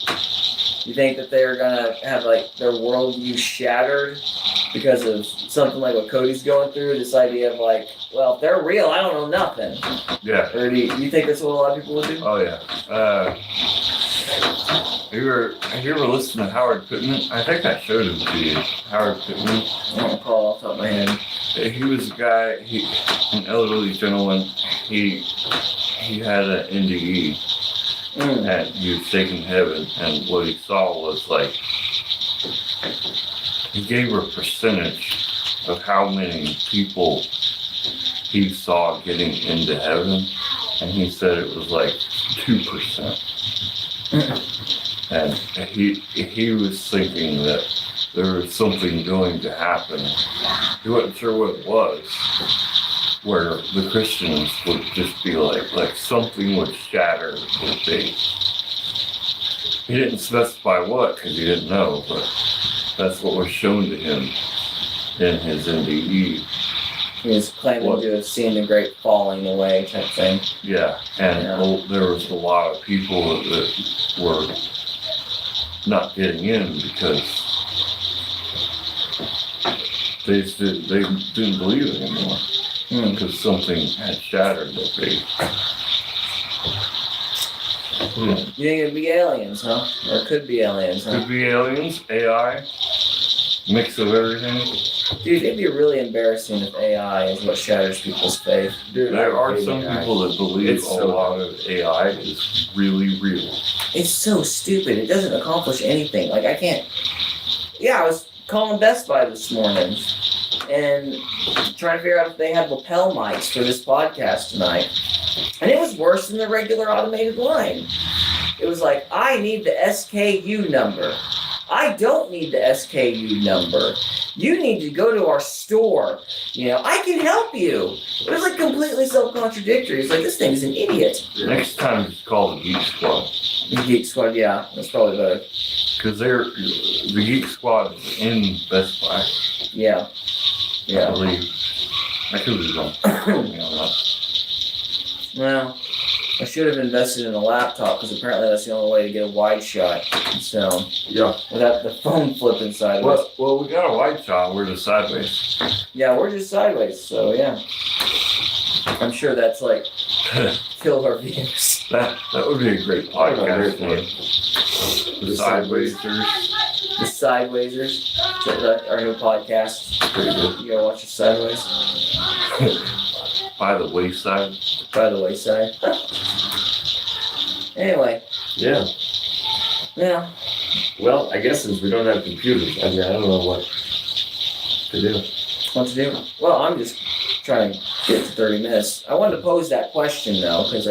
you think that they're gonna have like their worldview shattered because of something like what Cody's going through. This idea of like, well, if they're real, I don't know nothing. Yeah. Or do you think that's what a lot of people would do? Oh yeah. Have you ever listened to Howard Pittman? I think I showed him to you. Howard Pittman. I don't recall off the top of my head. He was a guy. An elderly gentleman. He had an NDE. And he was taken to heaven, and what he saw was like he gave a percentage of how many people he saw getting into heaven, and he said it was like 2%. And he was thinking that there was something going to happen. He wasn't sure what it was, where the Christians would just be like something would shatter the faith. He didn't specify what because he didn't know, but that's what was shown to him in his NDE. He was claiming to have seen the great falling away type thing. Yeah, and there was a lot of people that were not getting in because they didn't believe it anymore. Because something had shattered their faith. You think it'd be aliens, huh? Or it could be aliens, huh? Could be aliens, AI, mix of everything. Dude, it'd be really embarrassing if AI is what shatters people's faith. Dude, There are some people that believe It's a lot of AI is really real. It's so stupid. It doesn't accomplish anything. Like, I can't... Yeah, I was calling Best Buy this morning and trying to figure out if they had lapel mics for this podcast tonight. And it was worse than the regular automated line. It was like, I need the SKU number. I don't need the SKU number. You need to go to our store. You know, I can help you. It was like completely self-contradictory. It's like, this thing's an idiot. Next time it's called the Geek Squad. The Geek Squad, yeah, that's probably better. Because the Geek Squad is in Best Buy. Yeah. I Yeah. believe. I could be wrong. Well, I should have invested in a laptop because apparently that's the only way to get a wide shot. So, Yeah. without the phone flipping sideways. Well, we got a wide shot. We're just sideways. Yeah, we're just sideways, so yeah. I'm sure that's like killed our views. That would be a great podcast name. The Sidewaysers. The Sidewaysers. Our new podcast. Pretty good. You gotta watch the Sideways. By the wayside. By the wayside. Anyway, Yeah. yeah. Well, I guess since we don't have computers, I don't know what to do. What to do? Well, I'm just trying to get to 30 minutes. I wanted to pose that question though, because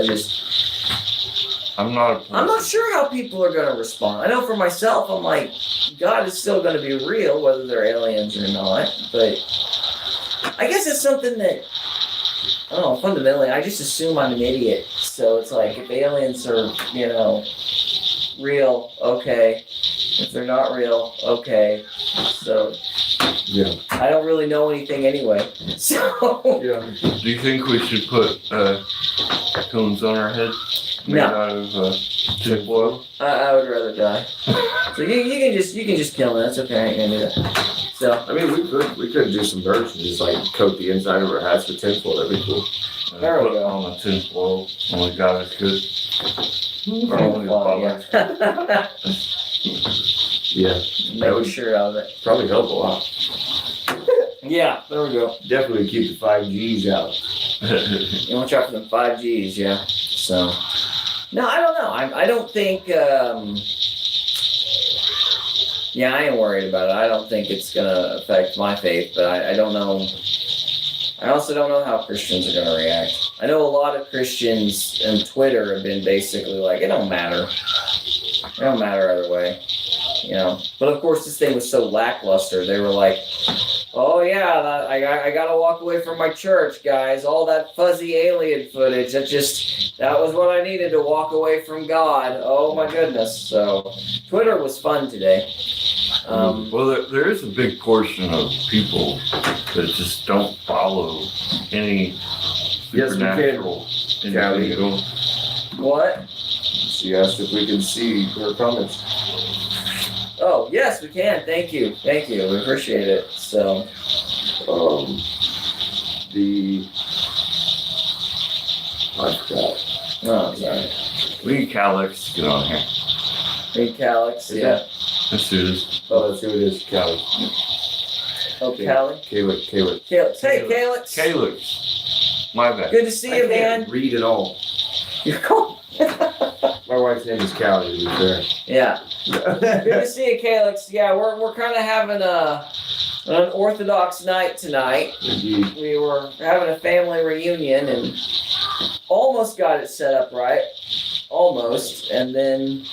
I'm not sure how people are going to respond. I know for myself, I'm like, God is still going to be real, whether they're aliens or not. But I guess it's something that, I don't know, fundamentally, I just assume I'm an idiot. So it's like, if aliens are, you know, real, okay. If they're not real, okay. So Yeah. I don't really know anything anyway. So Yeah. Do you think we should put cones on our head made No. out of tinfoil? I would rather die. So you can just kill me. That's okay. I ain't gonna do that. So I mean, we could do some versions, just like coat the inside of our hats with tinfoil. That'd be cool. There we Put go. on the tinfoil. Only God is good. Or only the Oh, Father. yeah. Yeah. Make a shirt out of it. Probably help a lot. Yeah, there we go. Definitely keep the 5Gs out. You want to try for them 5Gs, yeah. So no, I don't know. I don't think. Yeah, I ain't worried about it. I don't think it's gonna affect my faith, but I don't know. I also don't know how Christians are gonna react. I know a lot of Christians on Twitter have been basically like, it don't matter. It don't matter either way. You know. But of course, this thing was so lackluster. They were like, oh yeah, I gotta walk away from my church, guys. All that fuzzy alien footage, that was what I needed to walk away from God. Oh my goodness. So Twitter was fun today. Well, there is a big portion of people that just don't follow any supernatural individual. What? She asked if we can see her comments. Oh, yes, we can. Thank you. Thank you. We appreciate it. So, I forgot. oh, sorry. We need Calix to get on here. Hey, Calix. Is Yeah. That's who it is. Oh, that's who it is, Callie. Oh, Callie. Calix. Calix. Hey, Calix. Calix. My bad. Good to see I you, can't man. read it all. You're cool. My wife's name is Callie, to be fair. Yeah. Good to see you, Calix. Yeah, we're kind of having an unorthodox night tonight. Indeed. We were having a family reunion and almost got it set up right. Almost. And then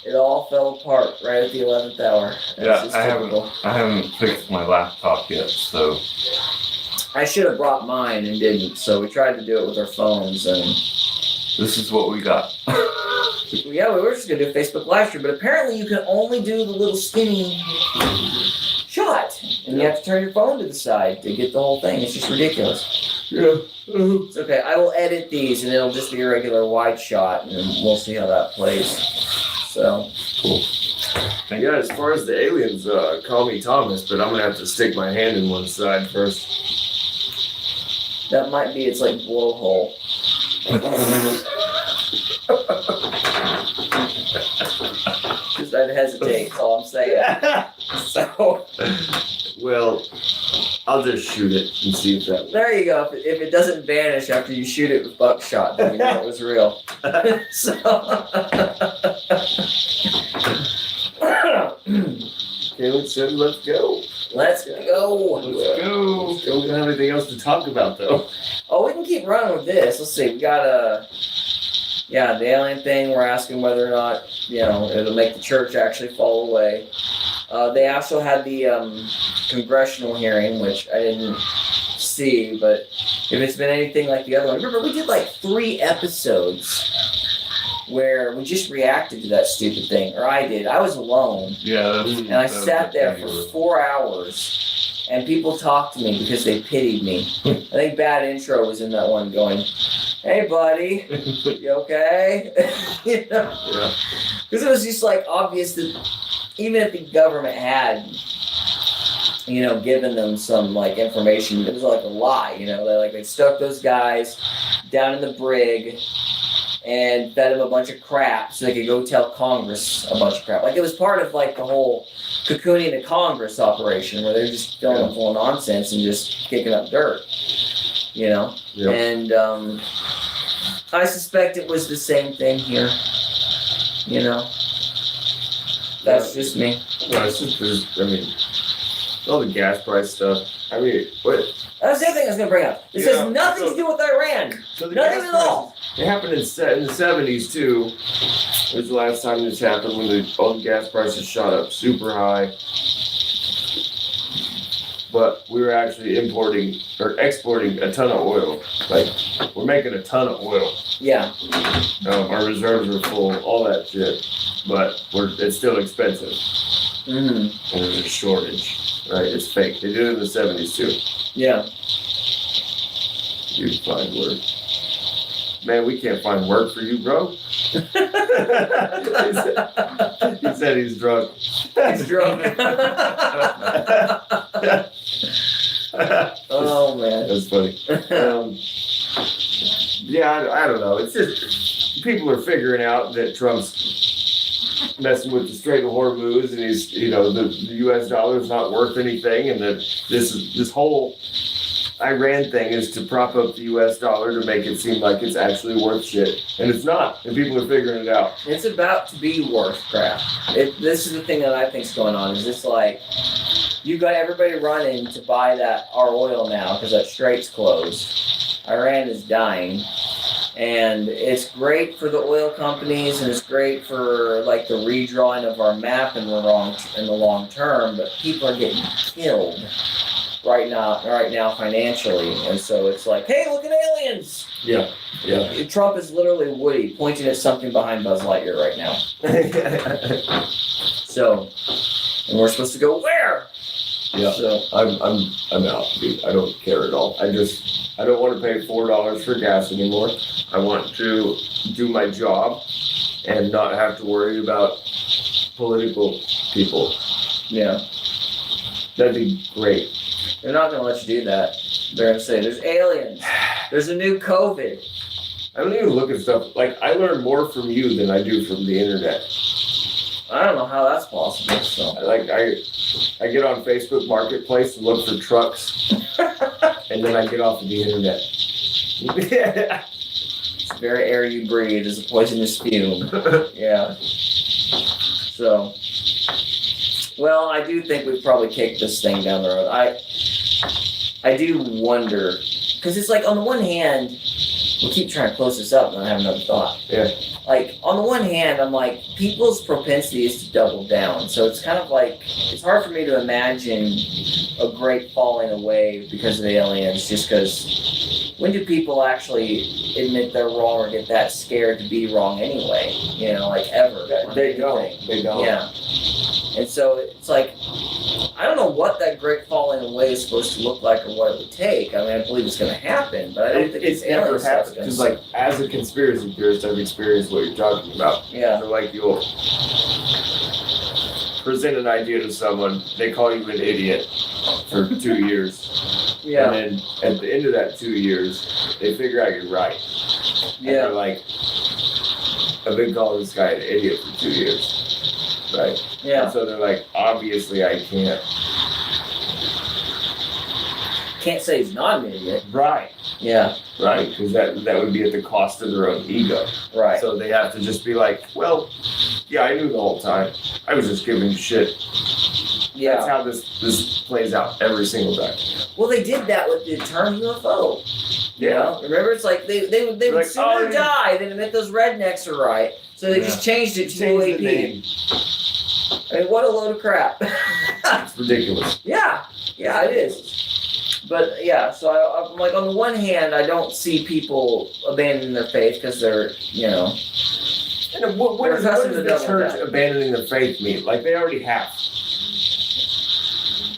it all fell apart right at the 11th hour. Yeah, It's I typical. haven't fixed my laptop yet, so I should have brought mine and didn't, so we tried to do it with our phones, and this is what we got. yeah, we were just gonna do a Facebook live stream, but apparently you can only do the little skinny shot, and you have to turn your phone to the side to get the whole thing. It's just ridiculous. Yeah. It's okay. I will edit these, and it'll just be a regular wide shot, and we'll see how that plays. So Cool. Thank Yeah, as far as the aliens, call me Thomas, but I'm gonna have to stick my hand in one side first. that might be its like blowhole. Just I'd hesitate. That's all I'm saying. So. Well, I'll just shoot it and see if that. There you go. If it doesn't vanish after you shoot it with buckshot, then you know it was real. So, Caleb said, "Let's go." let's go. Let's go. We don't have anything else to talk about, though. Oh, we can keep running with this. Let's see. We got the alien thing. We're asking whether or not it'll make the church actually fall away. They also had the congressional hearing, which I didn't see, but if it's been anything like the other one, remember we did like 3 episodes where we just reacted to that stupid thing, or I did. I was alone, Yeah, that's, and I sat there for 4 hours, and people talked to me because they pitied me. I think Bad Intro was in that one going, "Hey, buddy, you okay?" Yeah. Because it was just like obvious that even if the government had, given them some like information, it was like a lie. They stuck those guys down in the brig and fed them a bunch of crap so they could go tell Congress a bunch of crap. Like it was part of like the whole cocooning the Congress operation where they're just filling them full of nonsense and just kicking up dirt. Yep. And I suspect it was the same thing here. That's just me. Well, it's just, all the gas price stuff. I mean, what? That's the other thing I was going to bring up. This Yeah, has nothing to do with Iran. So the Nothing gas at all. It happened in the 70s too. It was the last time this happened when all the gas prices shot up super high. But we were actually exporting a ton of oil. Like, we're making a ton of oil. Yeah. Our reserves are full, all that shit. But it's still expensive. Mm-hmm. And there's a shortage. Right? It's fake. They did it in the 70s too. Yeah. You can find work. Man, we can't find work for you, bro. He said he's drunk. He's drunk. Oh, man. That's funny. Yeah, I don't know. It's just people are figuring out that Trump's messing with the Strait of Hormuz, and he's, the U.S. dollar is not worth anything, and that this whole Iran thing is to prop up the U.S. dollar to make it seem like it's actually worth shit, and it's not. And people are figuring it out. It's about to be worth crap. This is the thing that I think's going on. Is it's like you got everybody running to buy our oil now because that strait's closed. Iran is dying. And it's great for the oil companies, and it's great for like the redrawing of our map in the long term. But people are getting killed right now financially, and so it's like, hey, look at aliens. Yeah. Trump is literally Woody pointing at something behind Buzz Lightyear right now. So, and we're supposed to go where? Yeah. So I'm out, dude. I don't care at all. I don't want to pay $4 for gas anymore. I want to do my job and not have to worry about political people. Yeah. That'd be great. They're not going to let you do that. They're going to say, there's aliens. There's a new COVID. I don't even look at stuff. Like, I learn more from you than I do from the internet. I don't know how that's possible. So. Like, I get on Facebook Marketplace and look for trucks, and then I get off of the internet. The very air you breathe is a poisonous fume. Yeah. So, well, I do think we've probably kicked this thing down the road. I do wonder, because it's like, on the one hand, we keep trying to close this up and I have another thought. Yeah. Like, on the one hand, I'm like, people's propensity is to double down. So it's kind of like, it's hard for me to imagine a great falling away because of the aliens, just because when do people actually admit they're wrong or get that scared to be wrong anyway? You know, like ever. They don't. They don't. Yeah. And so it's like, I don't know what that great falling away is supposed to look like or what it would take. I mean, I believe it's going to happen, but I don't think It's never happened. Because, like, as a conspiracy theorist, I've experienced what you're talking about. Yeah. So, like, you'll present an idea to someone, they call you an idiot for 2 years. Yeah. And then at the end of that 2 years, they figure out you're right. And Yeah. they're like, I've been calling this guy an idiot for 2 years. Right? Yeah. And so they're like, obviously I can't. Can't say he's not an idiot. Right. Yeah. Right. Because that would be at the cost of their own ego. Right. So they have to just be like, well, yeah, I knew the whole time. I was just giving shit. Yeah. That's how this plays out every single time. Well, they did that with the term UFO. You Yeah. know? Remember, it's like they would like, sooner oh, yeah. die than admit those rednecks are right. So they just changed it to Change the UAP. name. I mean, what a load of crap. It's ridiculous. Yeah, it is. But yeah, so I'm like, on the one hand, I don't see people abandoning their faith because they're, you know. And what does accustomed to the double church down. abandoning their faith mean? Like, they already have.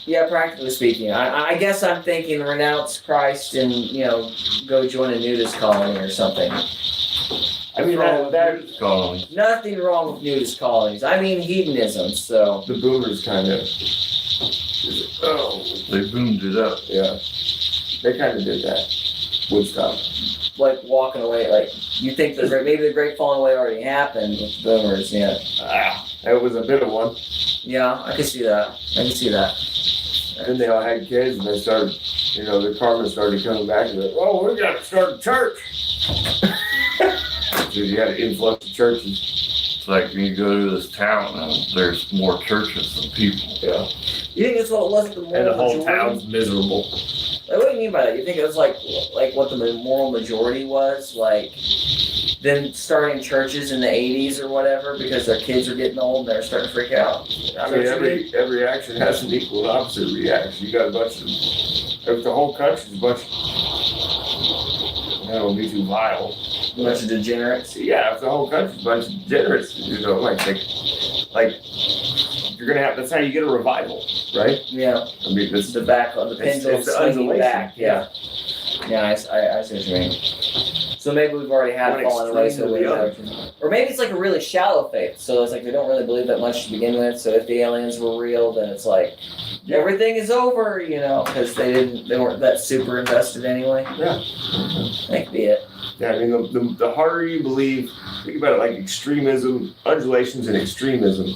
Yeah, practically speaking. I guess I'm thinking renounce Christ and, you know, go join a nudist colony or something. I mean, that Colony. Nothing wrong with nudist colonies. I mean hedonism, so. the boomers kind of. Oh, They boomed it up. yeah. They kind of did that. Woodstock. Like walking away, like you think maybe the great falling away already happened with the boomers, yeah. That was a bit of one. Yeah, I can see that. Then they all had kids and they started, you know, the karma started coming back and they're like, oh, we got to start a church. Because you had an influx of churches. It's like you go to this town and there's more churches than people. Yeah. You think that's what it was at the moral And the whole majority? town's miserable. Like, what do you mean by that? You think it was like what the moral majority was? Like them starting churches in the 80s or whatever because their kids are getting old and they're starting to freak out? I mean, every action has an equal and opposite reaction. You got a bunch of, if the whole country's a bunch of, I don't want to be too vile. A bunch of degenerates. Yeah, if the whole country's a bunch of degenerates, you know, like you're gonna have, that's how you get a revival, right? Yeah. I mean, this The pendulum it's the swinging undulation. back. Yeah. Yeah, I see what you mean. So maybe we've already had One fallen away, extreme so to we the other. or maybe it's like a really shallow faith. So it's like they don't really believe that much to begin with. So if the aliens were real, then it's like everything is over, you know, because they weren't that super invested anyway. Yeah. That could be it. Yeah, I mean, the harder you believe, think about it like extremism, undulations and extremism.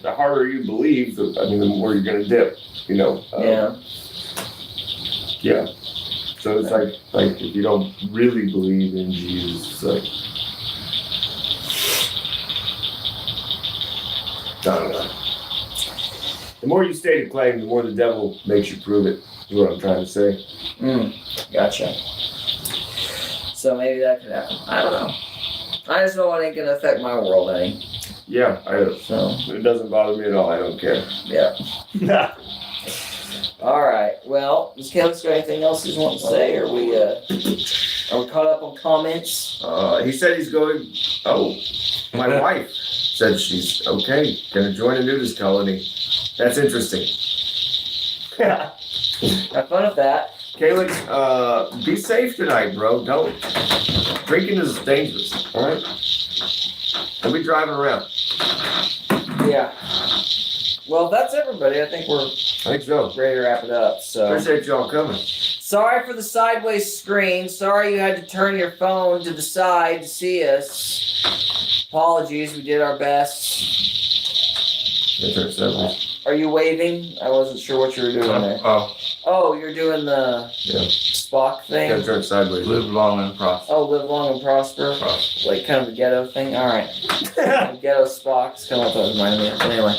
The harder you believe, the more you're going to dip, you know. Yeah. Yeah. So it's like if you don't really believe in Jesus, it's like, I don't know. The more you state a claim, the more the devil makes you prove it, is what I'm trying to say. Gotcha. So maybe that could happen. I don't know. I just know it ain't gonna affect my world any. Yeah, So it doesn't bother me at all. I don't care. yeah. All right. Well, does Caleb's got anything else he's wanting to say? Or are we caught up on comments? He said he's going. Oh, my wife said she's okay. Gonna join a nudist colony. That's interesting. Have fun with that. Caleb, be safe tonight, bro. Don't. Drinking is dangerous. All right. Don't be driving around. Yeah. Well, that's everybody. I think we're I think so. ready to wrap it up. So Appreciate y'all coming. sorry for the sideways screen. Sorry you had to turn your phone to the side to see us. Apologies. We did our best. Are you waving? I wasn't sure what you were doing there. Oh, you're doing the Spock thing? Gotta turn sideways. Live long and prosper. Oh, live long and prosper? Like kind of a ghetto thing? Alright. Ghetto Spock's kind of what that reminded me of. But anyway.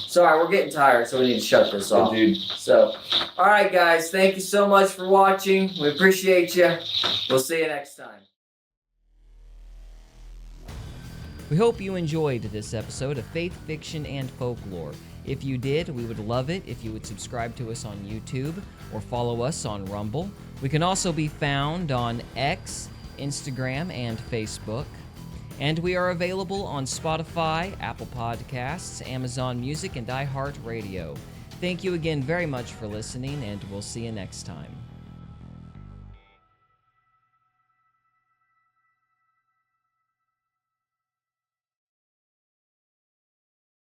Sorry, we're getting tired, so we need to shut this off. Indeed. So, alright guys, thank you so much for watching. We appreciate you. We'll see you next time. We hope you enjoyed this episode of Faith, Fiction, and Folklore. If you did, we would love it if you would subscribe to us on YouTube or follow us on Rumble. We can also be found on X, Instagram, and Facebook. And we are available on Spotify, Apple Podcasts, Amazon Music, and iHeartRadio. Thank you again very much for listening, and we'll see you next time.